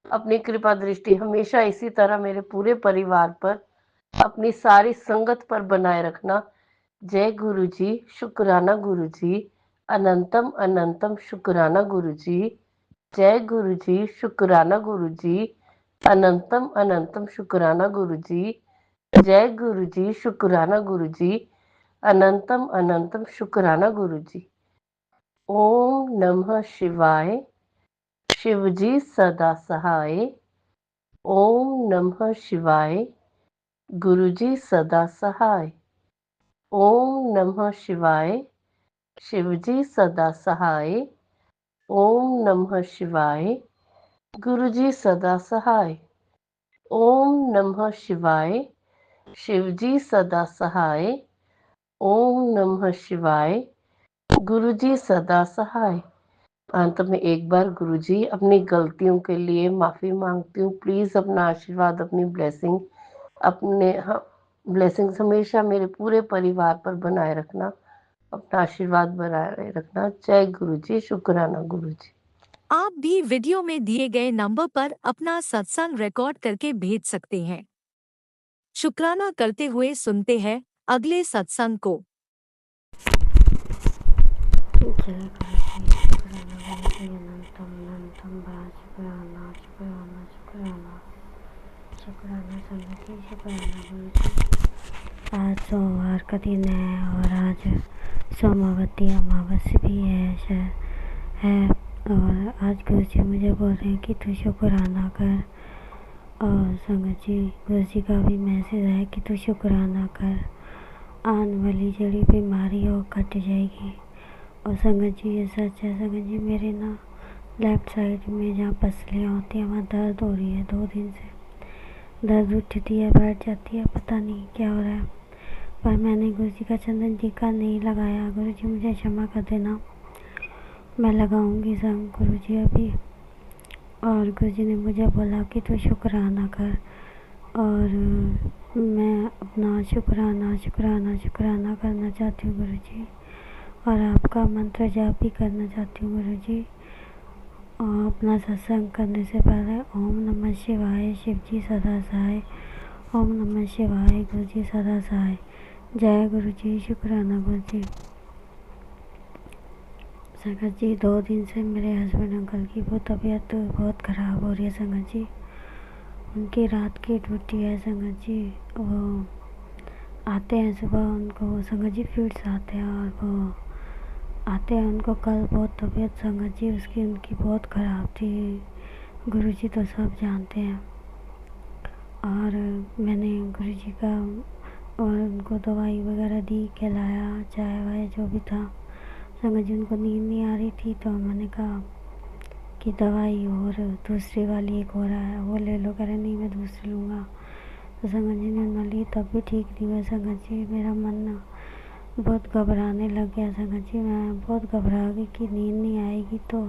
अपनी कृपा दृष्टि हमेशा इसी तरह मेरे पूरे परिवार पर, अपनी सारी संगत पर बनाए रखना। जय गुरुजी, शुक्राना गुरुजी, अनंतम अनंतम शुक्राना गुरुजी। जय गुरुजी, शुक्राना गुरुजी, अनंतम अनंतम शुक्राना गुरुजी। जय गुरुजी, शुक्राना गुरुजी, अनंतम अनंतम शुक्राना गुरुजी। ओम नमः शिवाय। शिवजी सदा सहाय। ओम नमः शिवाय। गुरुजी सदा सहाय। ओम नमः शिवाय। शिवजी सदा सहाय। ओम नमः शिवाय। गुरुजी सदा सहाय। ओम नमः शिवाय। शिवजी सदा सहाय। ओम नमः शिवाय। गुरुजी सदा सहाय। अंत में एक बार गुरुजी अपनी गलतियों के लिए माफ़ी मांगती हूँ। प्लीज़ अपना आशीर्वाद, अपनी ब्लेसिंग, अपने ब्लेसिंग्स हमेशा मेरे पूरे परिवार पर बनाए रखना। अपना आशीर्वाद बनाए रखना। जय गुरुजी। शुक्राना गुरुजी। आप भी वीडियो में दिए गए नंबर पर अपना सत्संग रिकॉर्ड करके भेज सकते हैं। शुक्राना करते हुए सुनते हैं अगले सत्संग को। जय गुरुजी। शुक्राना गुरुजी। अनंतम अनंतम बार शुक्राना शुक्राना शुक्राना शुक्राना संगत जी। शुक्राना गुरुजी। आज सोमवार का दिन है और आज सोमावती अमावस्या भी है और आज गुरुजी मुझे बोल रहे हैं कि तू शुक्राना कर। और संगत जी, गुरुजी का भी मैसेज है कि तू शुक्राना कर, आने वाली जड़ी बीमारी हो कट जाएगी। और संगत जी ये सच है। संगत जी मेरे ना लेफ्ट साइड में जहाँ पसलियाँ होती हैं वहाँ दर्द हो रही है 2 दिन से। दर्द उठती है, बैठ जाती है, पता नहीं क्या हो रहा है। पर मैंने गुरुजी का चंदन टीका नहीं लगाया। गुरुजी मुझे क्षमा कर देना, मैं लगाऊंगी संग गुरुजी अभी। और गुरुजी ने मुझे बोला कि तू शुक्राना कर और मैं अपना शुक्राना शुक्राना शुक्राना करना चाहती हूँ गुरुजी। और आपका मंत्र जाप भी करना चाहती हूँ गुरुजी। और अपना सत्संग करने से पहले ओम नमः शिवाय, शिवजी सदा सहाय। ओम नमः शिवाय, गुरुजी सदा सहाय। जय गुरुजी। शुक्राना गुरुजी। संगत जी 2 दिन से मेरे हस्बैंड अंकल की वो तबीयत बहुत ख़राब हो रही है संगत जी। उनकी रात की ड्यूटी है संगत जी। वो आते हैं सुबह, उनको संगत जी फिट्स आते हैं और वो आते हैं। उनको कल बहुत तबीयत संगत जी उनकी बहुत ख़राब थी। गुरुजी तो सब जानते हैं। और मैंने गुरुजी का और उनको दवाई वगैरह दी, खिलाया, चाय वाय जो भी था। संगत जी उनको नींद नहीं आ रही थी तो मैंने कहा कि दवाई और दूसरी वाली एक हो रहा है वो ले लो। कह रहे नहीं मैं दूसरी लूँगा। तो संगत जी ने न ली तब भी ठीक नहीं हुआ संगत जी। मेरा मन ना बहुत घबराने लग गया संगत जी। मैं बहुत घबरा गई कि नींद नहीं आएगी। तो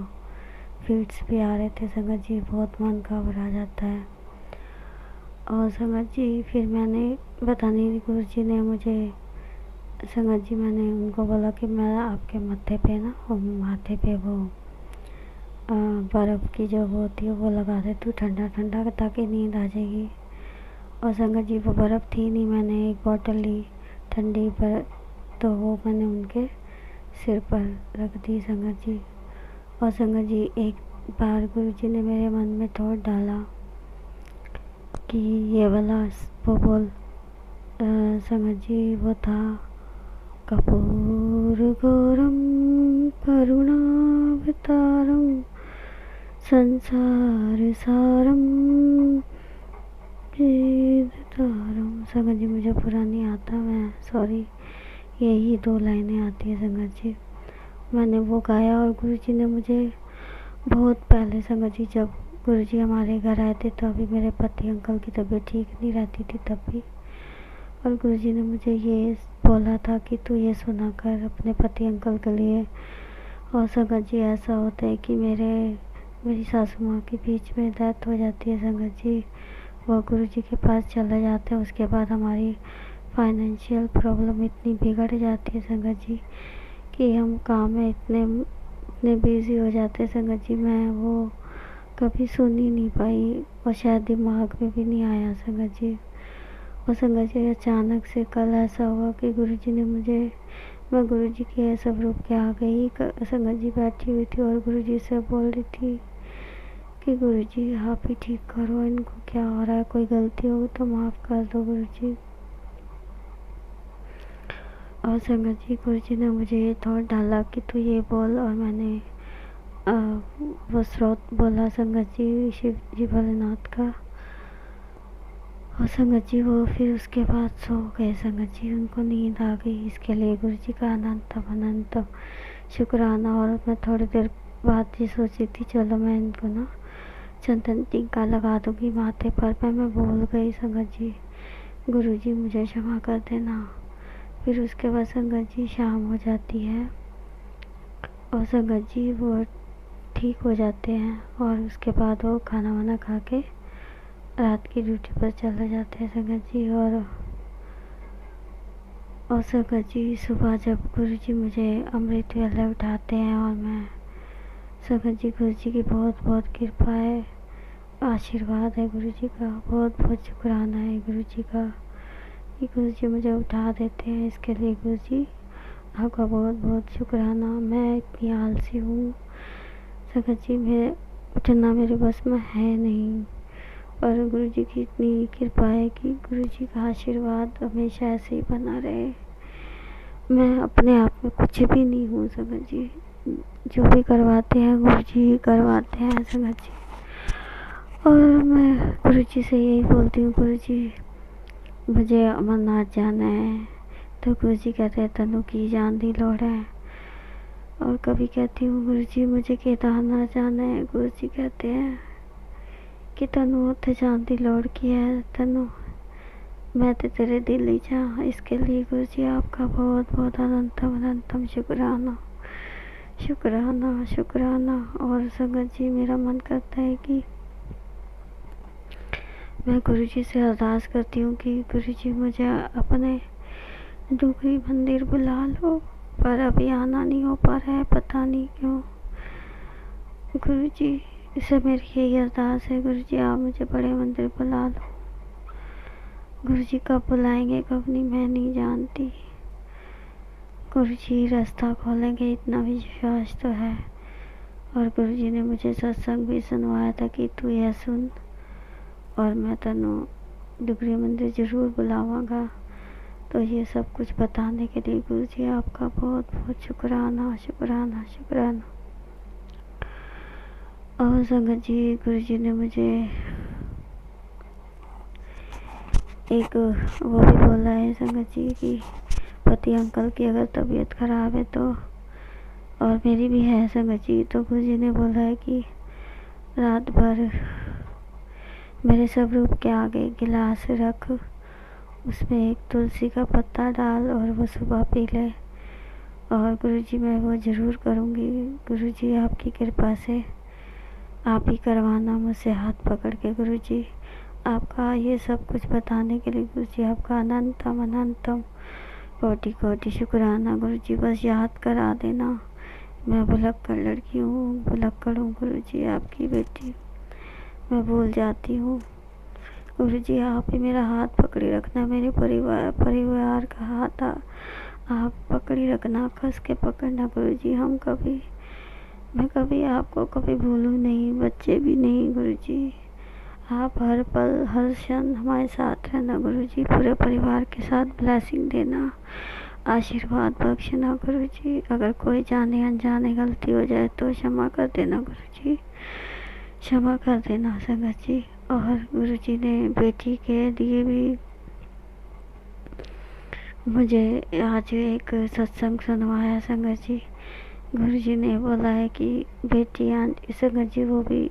फिट्स भी आ रहे थे संगत जी, बहुत मन घबरा जाता है। और संगत जी फिर मैंने पता नहीं गुरुजी ने मुझे संगत जी मैंने उनको बोला कि मैं आपके माथे पे ना माथे पे वो बर्फ़ की जो वो होती है वो लगा देती हूँ ठंडा ठंडा ताकि नींद आ जाएगी। और संगत जी वो बर्फ़ थी नहीं, मैंने एक बॉटल ली ठंडी पर तो वो मैंने उनके सिर पर रख दी संगत जी। और संगत जी एक बार गुरुजी ने मेरे मन में थॉट डाला कि ये वाला वो बोल संगत जी वो था कर्पूरगौरम करुणावतारम संसार सारम वेदतारम। संगत जी मुझे पूरा नहीं आता, मैं सॉरी, यही 2 लाइनें आती है संगत जी। मैंने वो गाया और गुरुजी ने मुझे बहुत पहले संगत जी जब गुरुजी हमारे घर आए थे तो अभी मेरे पति अंकल की तबीयत ठीक नहीं रहती थी तब भी। और गुरुजी ने मुझे ये बोला था कि तू ये सुना कर अपने पति अंकल के लिए। और संगत जी ऐसा होता है कि मेरी सासू माँ के बीच में डेथ हो जाती है संगत जी। वो गुरुजी के पास चले जाते हैं, उसके बाद हमारी फाइनेंशियल प्रॉब्लम इतनी बिगड़ जाती है संगत जी कि हम काम में इतने बिजी हो जाते हैं संगत जी। मैं वो कभी सुन ही नहीं पाई और शायद दिमाग में भी नहीं आया संगत जी। और संगत जी अचानक से कल ऐसा हुआ कि गुरुजी ने मैं गुरुजी के स्वरूप के आ गई। संगत जी बैठी हुई थी और गुरुजी से बोल रही थी कि गुरुजी आप ही ठीक करो, इनको क्या हो रहा है, कोई गलती होगी तो माफ़ कर दो गुरुजी। और संगत जी गुरुजी ने मुझे ये थॉट डाला कि तू ये बोल और मैंने वो स्रोत बोला संगत जी शिव जी भोलेनाथ का। और संगत जी वो फिर उसके बाद सो गए संगत जी, उनको नींद आ गई। इसके लिए गुरुजी का अनंतम शुक्राना। और मैं थोड़ी देर बाद ये सोची थी चलो मैं इनको ना चंदन टीका लगा दूंगी माथे पर। मैं भूल गई संगत जी, गुरुजी मुझे क्षमा कर देना। फिर उसके बाद संगत जी शाम हो जाती है और संगत जी वो ठीक हो जाते हैं और उसके बाद वो खाना वाना खा के रात की ड्यूटी पर चले जाते हैं संगत जी। और संगत जी सुबह जब गुरुजी मुझे अमृत वेले उठाते हैं और मैं संगत जी, गुरुजी की बहुत बहुत कृपा है, आशीर्वाद है गुरुजी का, बहुत बहुत शुक्राना है गुरुजी का कि गुरुजी मुझे उठा देते हैं। इसके लिए गुरुजी आपका बहुत बहुत शुक्राना। मैं इतनी आलसी हूँ संगत जी, मैं उठना मेरे बस में है नहीं, पर गुरुजी की इतनी कृपा है कि गुरुजी का आशीर्वाद हमेशा ऐसे ही बना रहे। मैं अपने आप में कुछ भी नहीं हूँ संगत जी, जो भी करवाते हैं गुरुजी ही करवाते हैं संगत जी। और मैं गुरुजी से यही बोलती हूँ, गुरुजी मुझे अमरनाथ जाना है, तो गुरुजी कहते हैं तनु की जान दी लोड़ है। और कभी कहती हूँ गुरुजी मुझे केदारनाथ जाना है, गुरुजी कहते हैं कि तनु उत्थे जान दी लोड़ की है, तनु मैं तो तेरे दिल ही जा। इसके लिए गुरुजी आपका बहुत बहुत अनंतम अनंतम शुक्राना शुक्राना शुक्राना। और संगत जी मेरा मन करता है कि मैं गुरुजी से अरदास करती हूँ कि गुरुजी मुझे अपने डुगरी मंदिर बुला लो, पर अभी आना नहीं हो पा रहा है, पता नहीं क्यों। गुरुजी से मेरी यही अरदास है, गुरुजी आप मुझे बड़े मंदिर बुला लो। गुरुजी कब बुलाएंगे कब नहीं मैं नहीं जानती, गुरुजी रास्ता खोलेंगे इतना विश्वास तो है। और गुरुजी ने मुझे सत्संग भी सुनवाया था कि तू यह सुन और मैं तनु डुगरी मंदिर ज़रूर बुलाऊंगा। तो ये सब कुछ बताने के लिए गुरुजी आपका बहुत बहुत शुक्राना शुक्राना शुक्राना। और संगत जी गुरुजी ने मुझे एक वो भी बोला है संगत जी कि पति अंकल की अगर तबीयत खराब है तो, और मेरी भी है संगत जी, तो गुरुजी ने बोला है कि रात भर मेरे स्वरूप के आगे गिलास रख, उसमें एक तुलसी का पत्ता डाल और वो सुबह पी ले। और गुरुजी मैं वो ज़रूर करूँगी। गुरुजी आपकी कृपा से आप ही करवाना मुझसे हाथ पकड़ के। गुरुजी आपका ये सब कुछ बताने के लिए गुरुजी आपका अनंतम अनंतम कोटि कोटि शुक्राना। गुरुजी बस याद करा देना, मैं भुलक्कड़ लड़की हूँ, भुलक्कड़ हूँ गुरुजी, आपकी बेटी, मैं भूल जाती हूँ। गुरुजी आप ही मेरा हाथ पकड़ी रखना, मेरे परिवार का हाथ आप पकड़ी रखना, कस के पकड़ना गुरुजी। मैं कभी आपको कभी भूलूँ नहीं, बच्चे भी नहीं गुरुजी। आप हर पल हर क्षण हमारे साथ रहना गुरुजी, पूरे परिवार के साथ ब्लेसिंग देना, आशीर्वाद बख्शना गुरुजी। अगर कोई जाने अनजाने गलती हो जाए तो क्षमा कर देना गुरुजी, क्षमा कर देना संगत जी। और गुरुजी ने बेटी के लिए भी मुझे आज एक सत्संग सुनवाया संगत जी। गुरुजी ने बोला है कि बेटियाँ संगत जी वो भी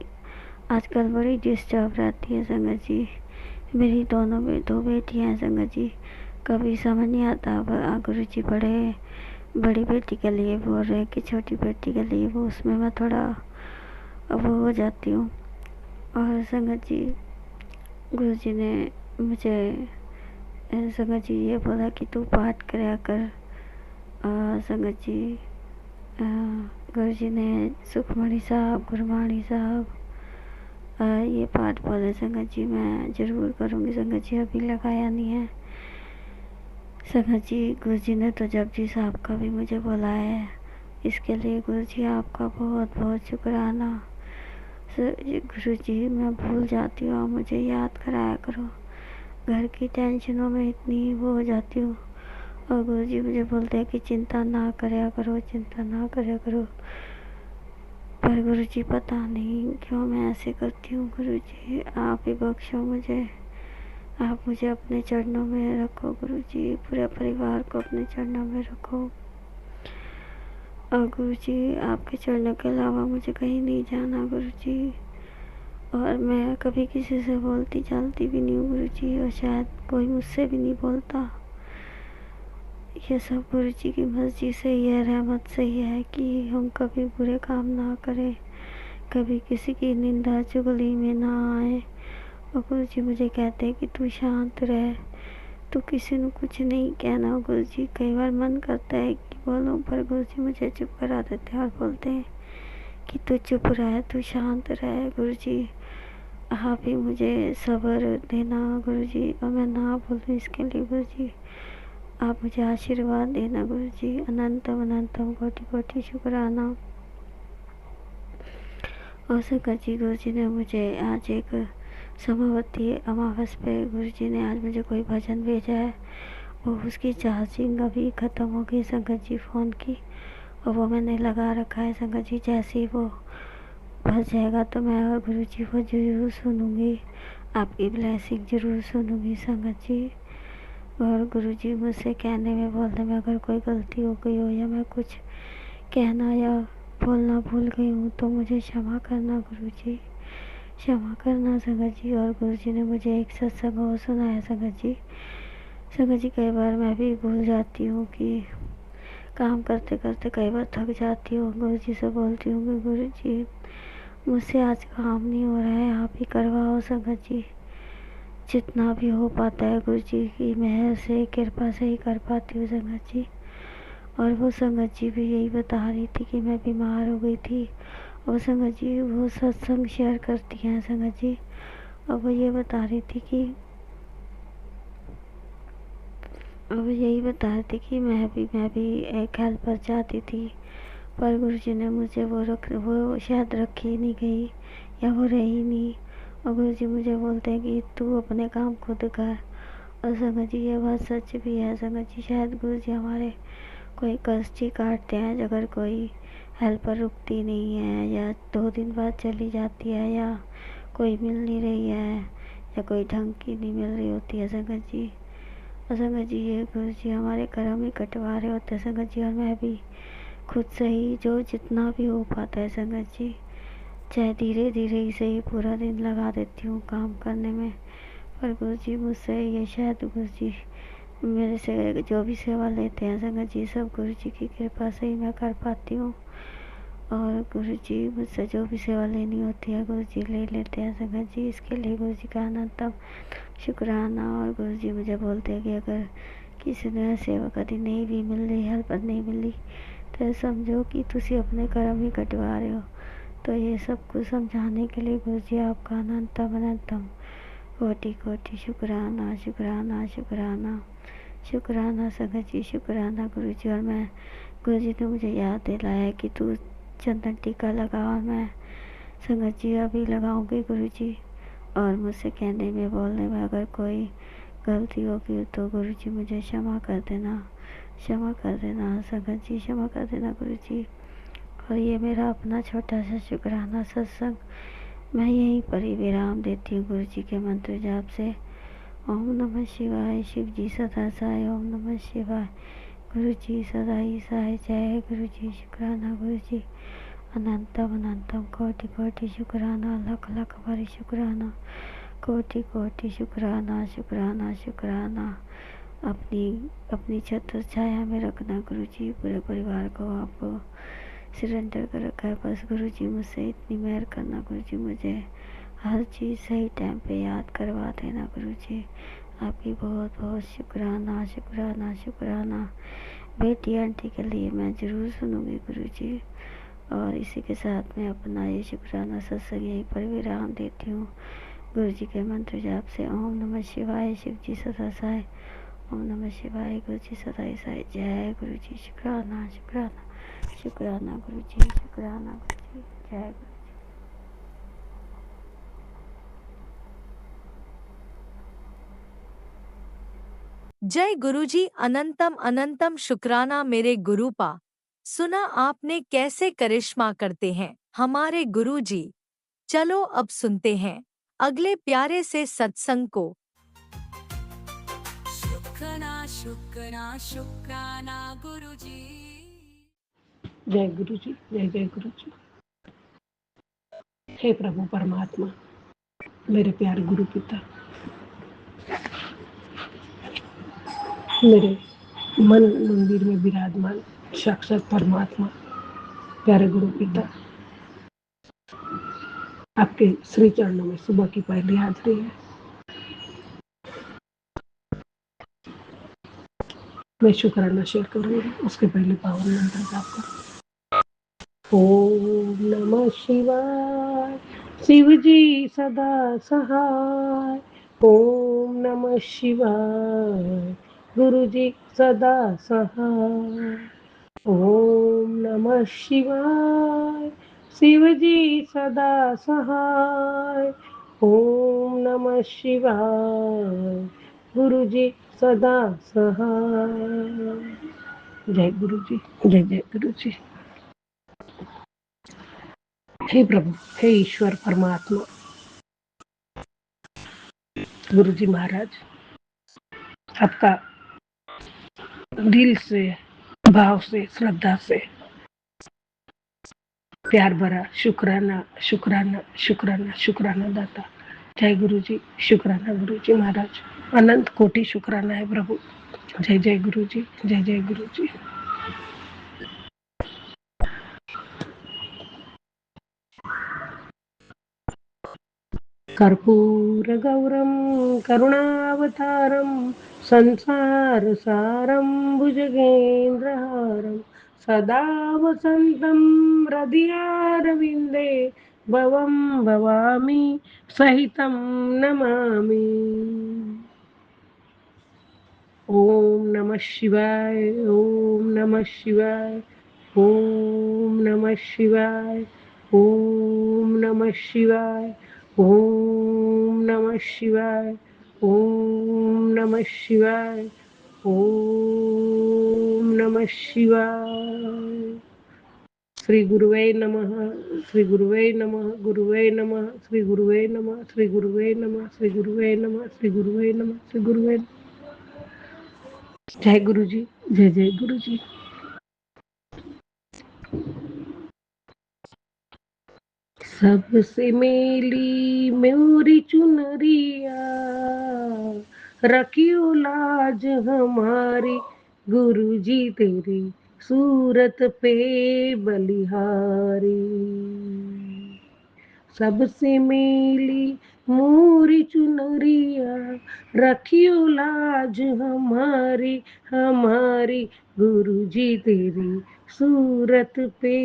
आजकल बड़ी डिस्टर्ब रहती है संगत जी। मेरी दो बेटियाँ हैं संगत जी, कभी समझ नहीं आता। गुरुजी बड़ी बेटी के लिए बोल रहे कि छोटी बेटी के लिए, वो उसमें मैं थोड़ा वो हो जाती हूँ। और संगत जी गुरुजी ने मुझे संगत जी ये बोला कि तू पाठ कराया कर। संगत जी गुरुजी ने सुखमणि साहब, गुरबाणी साहब ये पाठ बोले संगत जी, मैं ज़रूर करूँगी संगत जी, अभी लगाया नहीं है संगत जी। गुरुजी ने तो जपजी साहब का भी मुझे बोला है, इसके लिए गुरुजी आपका बहुत बहुत शुक्राना। गुरुजी मैं भूल जाती हूँ, आप मुझे याद कराया करो, घर की टेंशनों में इतनी वो हो जाती हूँ। और गुरुजी मुझे बोलते हैं कि चिंता ना कराया करो, चिंता ना कराया करो, पर गुरुजी पता नहीं क्यों मैं ऐसे करती हूँ। गुरुजी आप ही बख्शो मुझे, आप मुझे अपने चरणों में रखो गुरुजी, पूरे परिवार को अपने चरणों में रखो। और गुरुजी आपके चरणों के अलावा मुझे कहीं नहीं जाना गुरुजी, और मैं कभी किसी से बोलती चालती भी नहीं हूँ गुरुजी, और शायद कोई मुझसे भी नहीं बोलता। ये सब गुरुजी की मर्जी से ही है, रहमत से ही है कि हम कभी बुरे काम ना करें, कभी किसी की निंदा चुगली में ना आए। और गुरुजी मुझे कहते हैं कि तू शांत रह, तू किसी को कुछ नहीं कहना। गुरुजी कई बार मन करता है कि बोलूं, पर गुरुजी मुझे चुप करा देते हैं और बोलते हैं कि तू चुप रह, तू शांत रह। गुरुजी आप ही मुझे सब्र देना गुरुजी, और मैं ना बोलूं इसके लिए गुरुजी आप मुझे आशीर्वाद देना गुरुजी। अनंतम अनंतम कोटि कोटि शुक्राना। और संकट जी गुरुजी ने मुझे आज एक समावती अमावस पे गुरुजी ने आज मुझे कोई भजन भेजा है, वो उसकी चार्जिंग अभी ख़त्म हो गई संकट जी फ़ोन की, और वो मैंने लगा रखा है संकट जी। जैसे ही वो भर जाएगा तो मैं और गुरुजी को ज़रूर सुनूंगी, आपकी ब्लेसिंग ज़रूर सुनूंगी संगत जी। और गुरुजी मुझसे कहने में बोलने में अगर कोई गलती हो गई हो, या मैं कुछ कहना या बोलना भूल गई हूँ, तो मुझे क्षमा करना गुरुजी, क्षमा करना संगत जी। और गुरुजी ने मुझे एक सत्संग और सुनाया संगत जी। संगत जी कई बार मैं भी भूल जाती हूँ कि काम करते करते कई बार थक जाती हूँ, गुरुजी से बोलती हूँ कि गुरुजी मुझसे आज काम नहीं हो रहा है, आप ही करवाओ संगत जी। जितना भी हो पाता है गुरुजी की मेहर से, कृपा से ही कर पाती हूँ संगत जी। और वो संगत जी भी यही बता रही थी कि मैं बीमार हो गई थी, और संगत जी वो सत्संग शेयर करती हैं संगत जी, और वो ये बता रही थी कि मैं भी एक हेल्पर चाहती थी, पर गुरुजी ने मुझे वो शायद रखी नहीं गई, या वो रही नहीं। और गुरुजी मुझे बोलते हैं कि तू अपने काम खुद कर। और संगत जी ये बात सच भी है संगत जी, शायद गुरुजी हमारे कोई कष्ट ही काटते हैं अगर कोई हेल्पर रुकती नहीं है, या 2 दिन बाद चली जाती है, या कोई मिल नहीं रही है, या कोई ढंग की नहीं मिल रही होती है संगत जी। और संगत जी ये गुरुजी हमारे कर्म ही कटवा रहे होते हैं संगत जी, और मैं भी खुद से ही जो जितना भी हो पाता है संगत जी, चाहे धीरे धीरे ही सही पूरा दिन लगा देती हूँ काम करने में। पर गुरुजी मुझसे ये शायद गुरुजी मेरे से जो भी सेवा लेते हैं संगत जी, सब गुरुजी की कृपा से ही मैं कर पाती हूँ। और गुरुजी मुझसे जो भी सेवा लेनी होती है गुरुजी ले लेते हैं संगत जी। इसके लिए गुरुजी का अनंतम शुक्राना। और गुरुजी मुझे बोलते हैं कि अगर किसी ने सेवा कभी नहीं भी मिल रही, हेल्पर नहीं मिली, तो समझो कि तुसी अपने कर्म ही कटवा रहे हो। तो ये सब कुछ समझाने के लिए गुरुजी आपका अनंतम अनंतम कोटि कोटि शुक्राना शुक्राना शुक्राना शुक्राना संगत जी, शुक्राना गुरुजी। और मैं गुरुजी ने मुझे याद दिलाया कि तू चंदन टीका लगा, और मैं संगत जी अभी लगाऊंगी गुरुजी। और मुझसे कहने में बोलने में अगर कोई गलती होगी तो गुरुजी मुझे क्षमा कर देना, क्षमा कर देना संगत जी, क्षमा कर देना गुरुजी। और ये मेरा अपना छोटा सा शुक्राना सत्संग मैं यहीं पर ही विराम देती हूँ गुरुजी के मंत्र जाप से। ओम नमः शिवाय, शिव जी सदा साय। ओम नमः शिवाय, गुरुजी सदा ही साय। जय गुरुजी, शुक्राना गुरुजी, अनंतम अनंतम कोटि कोटि शुक्राना, लख लख बारी शुक्राना, कोटि कोटि शुक्राना शुक्राना शुक्राना। अपनी छत्र छाया में रखना गुरुजी, पूरे परिवार को आपको सरेंडर कर रखा है। बस गुरुजी मुझसे इतनी मेहर करना गुरुजी, मुझे हर चीज़ सही टाइम पे याद करवा देना गुरुजी। आपकी बहुत बहुत शुक्राना शुक्राना शुक्राना। बेटी आंटी के लिए मैं ज़रूर सुनूंगी गुरुजी। और इसी के साथ मैं अपना ये शुक्राना सत्संग यहीं पर विराम देती हूँ गुरुजी के मंत्र जाप से। ओम नमः शिवाय, शिव जी सदा साय। ओम नमः शिवाय, गुरुजी सदा ही साय। जय गुरुजी, शुक्राना शुक्राना शुक्राना गुरुजी, शुक्राना गुरुजी, जय गुरु। जय गुरुजी, अनंतम अनंतम शुक्राना मेरे गुरुपा। सुना आपने कैसे करिश्मा करते हैं हमारे गुरुजी। चलो अब सुनते हैं अगले प्यारे से सत्संग को। शुक्राना शुक्राना शुक्राना गुरुजी। जय गुरु जी, जय जय गुरु जी। हे प्रभु परमात्मा, मेरे प्यारे गुरु पिता, मेरे मन मंदिर में विराजमान साक्षात परमात्मा, प्यारे गुरु पिता, आपके श्री चरणों में सुबह की पहली हाजिरी है। मैं शुक्राना शेयर करूंगी, उसके पहले पावन मंत्र जाप करूं। ओम नमः शिवाय, शिव जी सदा सहाय। ओम नमः शिवाय, गुरु जी सदा सहाय। ओम नमः शिवाय, शिव जी सदा सहाय। ओम नमः शिवाय, गुरु जी सदा सहाय। जय गुरु जी, जय जय गुरु जी। हे प्रभु, हे ईश्वर परमात्मा, गुरु जी महाराज, आपका दिल से, भाव से, श्रद्धा से प्यार भरा शुक्राना शुक्राना शुक्राना शुक्राना दाता। जय गुरु जी, शुक्राना गुरु जी महाराज, अनंत कोटि शुक्राना है प्रभु। जय जय गुरु जी, जय जय गुरु जी। कर्पूर गौरम करुणावतारम संसार सारम भुजगेंद्रहारम सदा वसंतम हृदयारविंदे भवम भवामी सहितं नमामि। ओम नमः शिवाय, ओम नमः शिवाय, ओम नमः शिवाय, ओम नमः शिवाय, ओम नमः शिवाय, ओम नमः शिवाय, ओम नमः शिवाय। श्री गुरुवे नमः, श्री गुरुवे नमः, गुरुवे नमः, श्री गुरुवे नमः, श्री गुरुवे नमः, श्री गुरुवे नमः, श्री गुरुवे नमः, श्री गुरुवे। जय गुरु जी, जय जय गुरु जी। सबसे मेली मोरी चुनरिया, रखियो लाज हमारी, गुरु जी तेरी सूरत पे बलिहारी। सबसे मेली मोरी चुनरिया, रखियो लाज हमारी हमारी, गुरु जी तेरी सूरत पे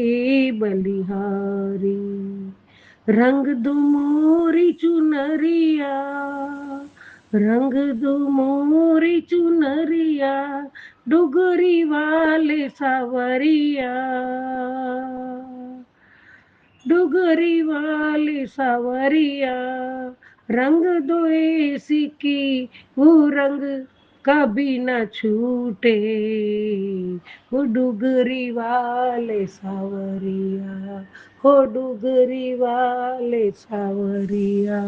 बलिहारी। रंग दो मोरी चुनरिया, रंग दो मोरी चुनरिया, डुगरी वाले सावरिया, डुगरी वाली सावरिया। रंग दो ऐसी की वो रंग कभी न छूटे, वो डुगरी वाले सावरिया, हो डुगरी वाले सावरिया।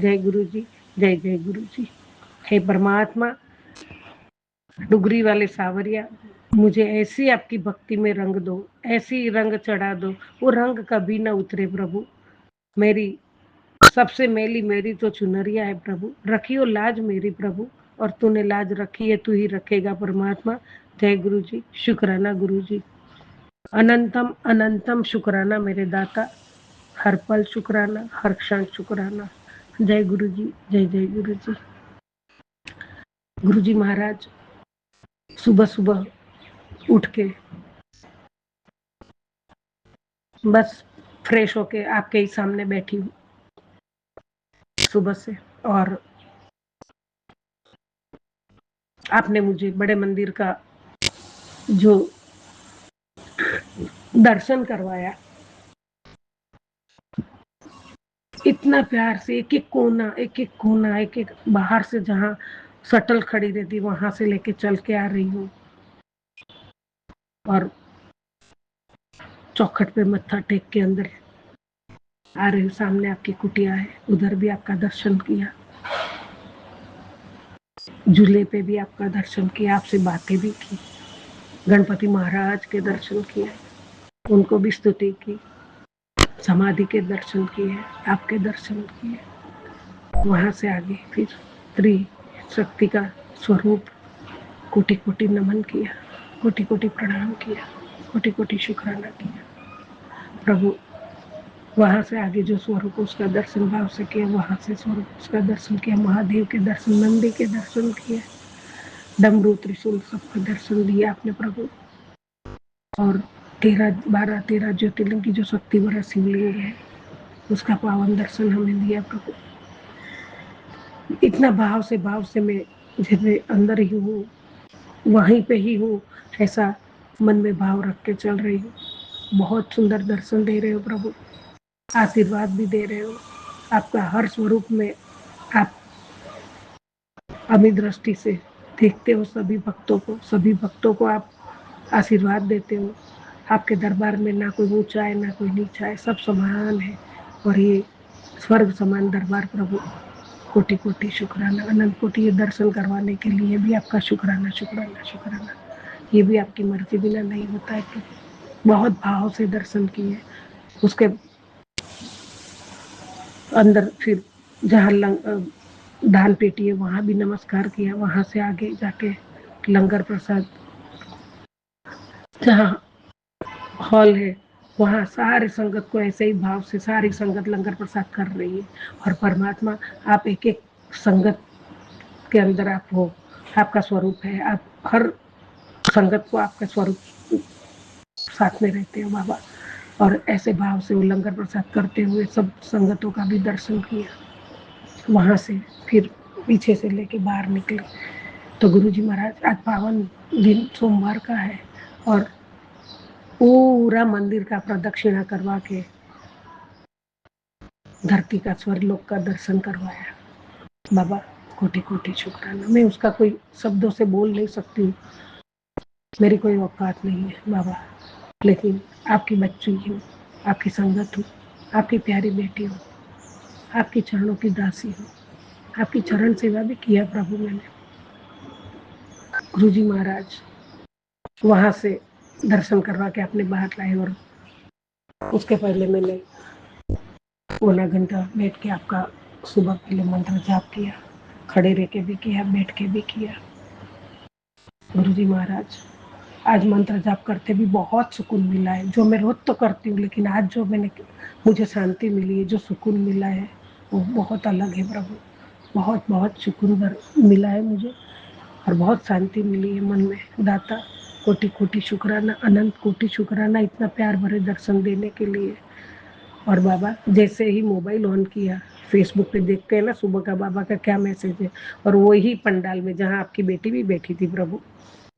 जय गुरु जी, जय जय गुरु जी। हे परमात्मा, डुगरी वाले सावरिया, मुझे ऐसी आपकी भक्ति में रंग दो, ऐसी रंग चढ़ा दो, वो रंग कभी ना उतरे प्रभु। मेरी सबसे मैली मेरी तो चुनरिया है प्रभु, रखियो लाज मेरी प्रभु, और तूने लाज रखी है, तू ही रखेगा परमात्मा। जय गुरु जी, शुक्राना गुरु जी, अनंतम अनंतम शुक्राना मेरे दाता, हर पल शुक्राना, हर क्षण शुक्राना। जय गुरु जी, जय जय गुरु जी। गुरु जी महाराज, सुबह सुबह उठ के बस फ्रेश होके आपके ही सामने बैठी हूँ सुबह से, और आपने मुझे बड़े मंदिर का जो दर्शन करवाया, इतना प्यार से एक एक कोना एक एक कोना एक एक बाहर से जहाँ शटल खड़ी रहती वहां से लेके चल के आ रही हूँ, और चौखट पे मत्था टेक के अंदर आ रही हूँ। सामने आपकी कुटिया है, उधर भी आपका दर्शन किया, झूले पे भी आपका दर्शन किया, आपसे बातें भी की, गणपति महाराज के दर्शन किए, उनको भी स्तुति की, समाधि के दर्शन किए, आपके दर्शन किए। वहाँ से आगे फिर त्रिशक्ति का स्वरूप कोटि कोटि नमन किया, कोटि कोटि प्रणाम किया, कोटि कोटि शुक्राना किया। प्रभु वहाँ से आगे जो स्वरूप उसका दर्शन भाव से किया, वहाँ से स्वरूप उसका दर्शन किया, महादेव के दर्शन, नंदी के दर्शन किए, डमरू त्रिशूल सबका दर्शन दिया आपने प्रभु। और 13 ज्योतिर्लिंग की जो शक्ति भरा शिवलिंग है उसका पावन दर्शन हमें दिया प्रभु। इतना भाव से मैं जैसे अंदर ही हूँ, वहीं पे ही हूँ, ऐसा मन में भाव रख के चल रही हूँ। बहुत सुंदर दर्शन दे रहे हो प्रभु, आशीर्वाद भी दे रहे हो। आपका हर स्वरूप में आप अमित दृष्टि से देखते हो सभी भक्तों को आप आशीर्वाद देते हो। आपके दरबार में ना कोई ऊंचा है ना कोई नीचा है, सब समान है। और ये स्वर्ग समान दरबार प्रभु, कोटि कोटि शुक्राना, अनंत कोटि। ये दर्शन करवाने के लिए भी आपका शुक्राना शुक्राना शुक्राना। ये भी आपकी मर्जी बिना नहीं होता है प्रभु। बहुत भाव से दर्शन किए। उसके अंदर फिर जहाँ दान पेटी है वहाँ भी नमस्कार किया। वहाँ से आगे जाके लंगर प्रसाद जहाँ हॉल है वहाँ सारे संगत को ऐसे ही भाव से सारी संगत लंगर प्रसाद कर रही है। और परमात्मा आप एक एक संगत के अंदर आप हो, आपका स्वरूप है। आप हर संगत को आपका स्वरूप साथ में रहते हो बाबा। और ऐसे भाव से वो लंगर प्रसाद करते हुए सब संगतों का भी दर्शन किया। वहाँ से फिर पीछे से लेके बाहर निकले तो गुरुजी महाराज आज पावन दिन सोमवार का है और पूरा मंदिर का प्रदक्षिणा करवा के धरती का स्वर्गलोक का दर्शन करवाया। बाबा कोटि कोटि शुक्राना। मैं उसका कोई शब्दों से बोल नहीं सकती हूँ, मेरी कोई औकात नहीं है बाबा, लेकिन आपकी बच्ची हूँ, आपकी संगत हूँ, आपकी प्यारी बेटी हूँ, आपकी चरणों की दासी हूँ। आपकी चरण सेवा भी किया प्रभु मैंने। गुरुजी महाराज वहाँ से दर्शन करवा के अपने बाहर लाए और उसके पहले मैंने पौना घंटा बैठ के आपका सुबह पहले मंत्र जाप किया, खड़े रह के भी किया, बैठ के भी किया। गुरुजी महाराज आज मंत्र जाप करते भी बहुत सुकून मिला है, जो मैं रोज तो करती हूँ लेकिन आज जो मुझे शांति मिली है, जो सुकून मिला है वो बहुत अलग है प्रभु। बहुत बहुत सुकून मिला है मुझे और बहुत शांति मिली है मन में। दाता कोटि कोटि शुक्राना, अनंत कोटि शुक्राना इतना प्यार भरे दर्शन देने के लिए। और बाबा जैसे ही मोबाइल ऑन किया, फेसबुक पे देखते हैं ना सुबह का बाबा का क्या मैसेज है, और वही पंडाल में जहाँ आपकी बेटी भी बैठी थी प्रभु,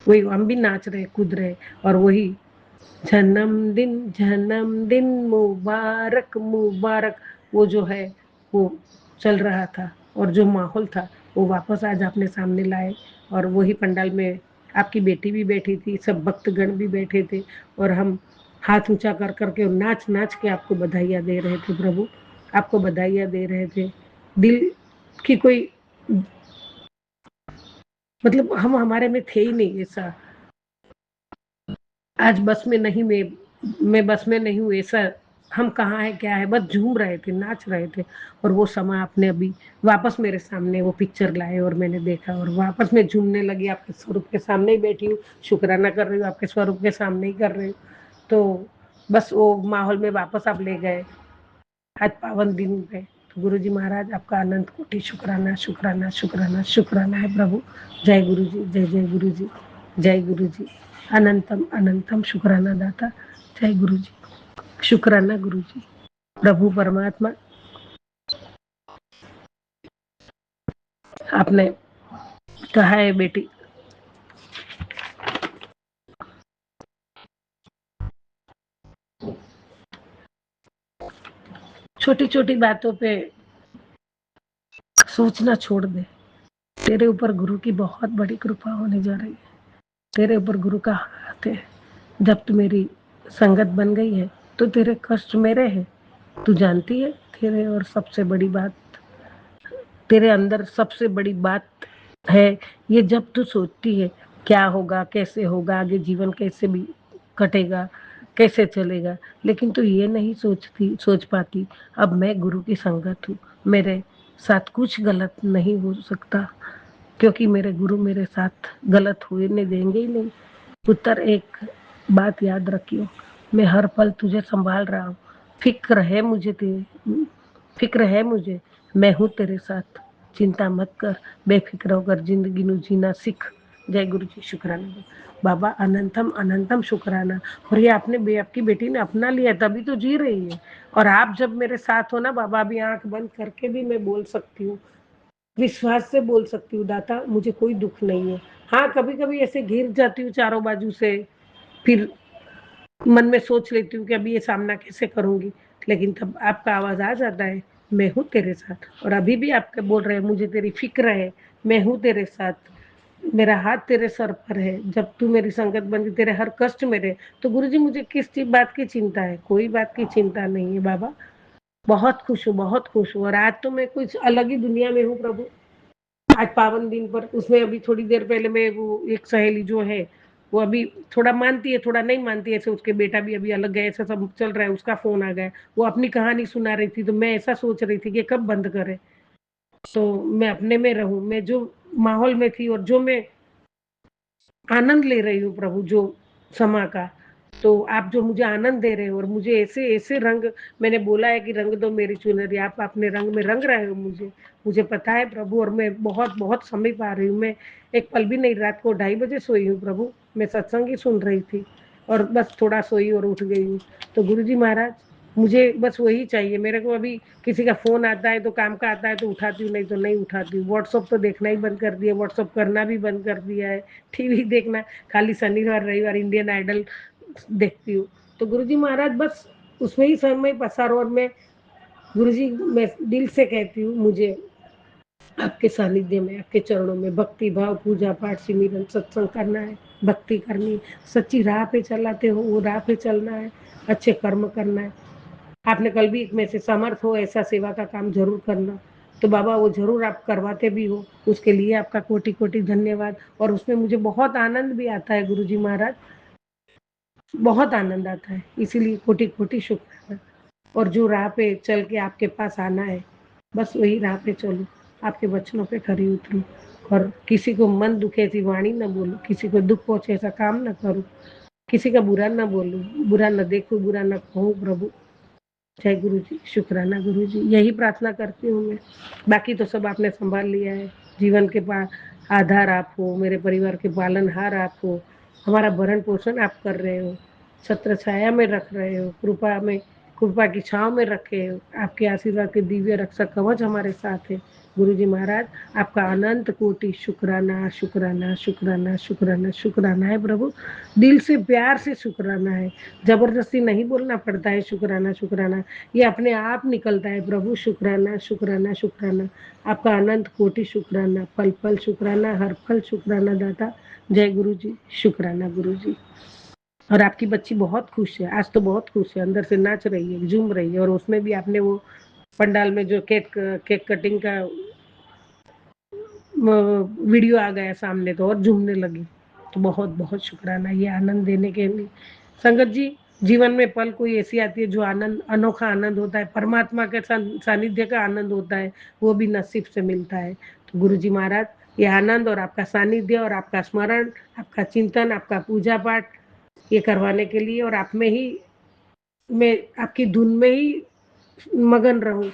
वही हम भी नाच रहे कूद रहे और वही जन्मदिन मुबारक मुबारक वो जो है वो चल रहा था। और जो माहौल था वो वापस आज आपने सामने लाए। और वही पंडाल में आपकी बेटी भी बैठी थी, सब भक्तगण भी बैठे थे और हम हाथ ऊंचा कर करके नाच नाच के आपको बधाइयाँ दे रहे थे प्रभु, आपको बधाइयाँ दे रहे थे। दिल की कोई मतलब हम हमारे में थे ही नहीं ऐसा, आज बस में नहीं, मैं बस में नहीं हूँ ऐसा, हम कहाँ है क्या है, बस झूम रहे थे, नाच रहे थे। और वो समय आपने अभी वापस मेरे सामने वो पिक्चर लाए और मैंने देखा और वापस मैं झूमने लगी। आपके स्वरूप के सामने ही बैठी हूँ, शुक्राना कर रही हूँ, आपके स्वरूप के सामने ही कर रही हूँ। तो बस वो माहौल में वापस आप ले गए आज पावन दिन पे। तो गुरुजी महाराज आपका अनंत कोटि शुक्राना शुक्राना शुक्राना शुक्राना है प्रभु। जय गुरु जी, जय जय गुरु जी, जय गुरु जी, अनंतम अनंतम शुक्राना दाता। जय गुरु जी, शुक्राना गुरु जी। प्रभु परमात्मा आपने कहा है बेटी छोटी छोटी बातों पे सोचना छोड़ दे। तेरे ऊपर गुरु की बहुत बड़ी कृपा होने जा रही है, तेरे ऊपर गुरु का हाथ है। जब तू मेरी संगत बन गई है तो तेरे कष्ट मेरे हैं, तू जानती है। तेरे और सबसे बड़ी बात, तेरे अंदर सबसे बड़ी बात है ये, जब तू सोचती है क्या होगा, कैसे होगा, आगे जीवन कैसे भी कटेगा, कैसे चलेगा, लेकिन तू ये नहीं सोच पाती अब मैं गुरु की संगत हूँ, मेरे साथ कुछ गलत नहीं हो सकता, क्योंकि मेरे गुरु मेरे साथ गलत हुए नहीं देंगे ही नहीं। पुत्र, एक बात याद रखियो, मैं हर पल तुझे संभाल रहा हूँ। फिक्र है मुझे, मैं हूँ तेरे साथ। चिंता मत कर, बेफिक्र होकर जिंदगी नु जीना सीख। जय गुरु जी। शुक्राना बाबा, अनंतम अनंतम शुक्राना। और ये आपकी बेटी ने अपना लिया, तभी तो जी रही है। और आप जब मेरे साथ हो ना बाबा, अभी आंख बंद करके भी मैं बोल सकती हूँ, विश्वास से बोल सकती हूँ, दाता मुझे कोई दुख नहीं है। हाँ, कभी कभी ऐसे घिर जाती हूँ चारों बाजू से, फिर मन में सोच लेती हूँ कि अभी ये सामना कैसे करूंगी, लेकिन तब आपका आवाज आ जाता है, मैं हूँ तेरे साथ। और अभी भी आपके बोल रहे हैं, मुझे तेरी फिक्र है, मैं हूँ तेरे साथ, मेरा हाथ तेरे सर पर है, जब तू मेरी संगत बन तेरे हर कष्ट मेरे। तो गुरुजी, मुझे किस बात की चिंता है? कोई बात की चिंता नहीं है बाबा। बहुत खुश हूँ, बहुत खुश हूँ। और आज तो मैं कुछ अलग ही दुनिया में हूँ प्रभु। आज पावन दिन पर, उसमें अभी थोड़ी देर पहले मैं वो एक सहेली जो है, वो अभी थोड़ा मानती है थोड़ा नहीं मानती है, ऐसे उसके बेटा भी अभी अलग गए, ऐसा सब चल रहा है, उसका फोन आ गया, वो अपनी कहानी सुना रही थी, तो मैं ऐसा सोच रही थी कि कब बंद करे, तो मैं अपने में रहूं, मैं जो माहौल में थी और जो मैं आनंद ले रही हूँ प्रभु, जो समा का, तो आप जो मुझे आनंद दे रहे हो, और मुझे ऐसे ऐसे रंग, मैंने बोला है कि रंग दो मेरी चुनरी, आप अपने रंग में रंग रहे हो मुझे पता है प्रभु। और मैं बहुत बहुत समय पा रही हूँ, मैं एक पल भी नहीं, रात को 2:30 बजे सोई हूँ प्रभु, मैं सत्संग ही सुन रही थी और बस थोड़ा सोई और उठ गई हूँ। तो गुरु जी महाराज, मुझे बस वही चाहिए। मेरे को अभी किसी का फोन आता है तो काम का आता है तो उठाती हूँ, नहीं तो नहीं उठाती हूँ। व्हाट्सअप तो देखना ही बंद कर दिया, व्हाट्सअप करना भी बंद कर दिया है, टीवी देखना खाली शनिवार रविवार इंडियन आइडल देखती हूँ। तो गुरुजी महाराज, बस उसमें ही समय पसारो। और मैं गुरुजी, मैं दिल से कहती हूँ, मुझे आपके सानिध्य में, आपके चरणों में भक्ति भाव, पूजा पाठ, सिमरन, सत्संग करना है, भक्ति करनी है, सच्ची राह पे चलाते हो वो राह पे चलना है, अच्छे कर्म करना है। आपने कल भी एक में से समर्थ हो ऐसा सेवा का काम जरूर करना, तो बाबा वो जरूर आप करवाते भी हो, उसके लिए आपका कोटि कोटि धन्यवाद। और उसमें मुझे बहुत आनंद भी आता है गुरुजी महाराज, बहुत आनंद आता है, इसीलिए कोटि कोटि शुक्र। और जो राह पे चल के आपके पास आना है, बस वही राह पे चलूं, आपके वचनों पे खरी उतरूं, और किसी को मन दुखे ऐसी वाणी न बोलूं, किसी को दुख पहुंचे ऐसा काम न करूं, किसी का बुरा न बोलूं, बुरा न देखूं, बुरा न कहूं प्रभु। जय गुरु जी। शुक्राना गुरु जी, यही प्रार्थना करती हूँ मैं। बाकी तो सब आपने संभाल लिया है। जीवन के आधार आप हो, मेरे परिवार के पालनहार आप हो, हमारा भरण पोषण आप कर रहे हो, छत्र छाया में रख रहे हो, कृपा की छांव में रखे हो, आपके आशीर्वाद के दिव्य रक्षक कवच हमारे साथ है। गुरु जी महाराज, आपका अनंत कोटि शुक्राना शुक्राना शुक्राना शुक्राना शुक्राना है प्रभु। दिल से प्यार से शुक्राना है, जबरदस्ती नहीं बोलना पड़ता है शुक्राना शुक्राना, ये अपने आप निकलता है प्रभु। शुक्राना शुक्राना शुक्राना, आपका अनंत कोटि शुक्राना, पल पल शुक्राना, हर पल शुक्राना दाता। जय गुरु जी। शुक्राना गुरु जी। और आपकी बच्ची बहुत खुश है, आज तो बहुत खुश है, अंदर से नाच रही है, झूम रही है। और उसमें भी आपने वो पंडाल में जो केक कटिंग का वीडियो आ गया सामने, तो और झूमने लगी। तो बहुत बहुत शुक्राना ये आनंद देने के लिए। संगत जी, जीवन में पल कोई ऐसी आती है जो आनंद, अनोखा आनंद होता है, परमात्मा के सानिध्य का आनंद होता है, वो भी नसीब से मिलता है। तो गुरु जी महाराज, ये आनंद और आपका सानिध्य और आपका स्मरण, आपका चिंतन, आपका पूजा पाठ, ये करवाने के लिए, और आप में ही, मैं आपकी धुन में ही मगन रहूं,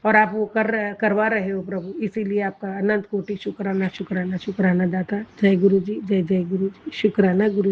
और आप वो करवा रहे हो प्रभु, इसीलिए आपका अनंत कोटि शुक्राना शुक्राना शुक्राना दाता। जय गुरु जी। जय जय गुरु जी। शुक्राना गुरु।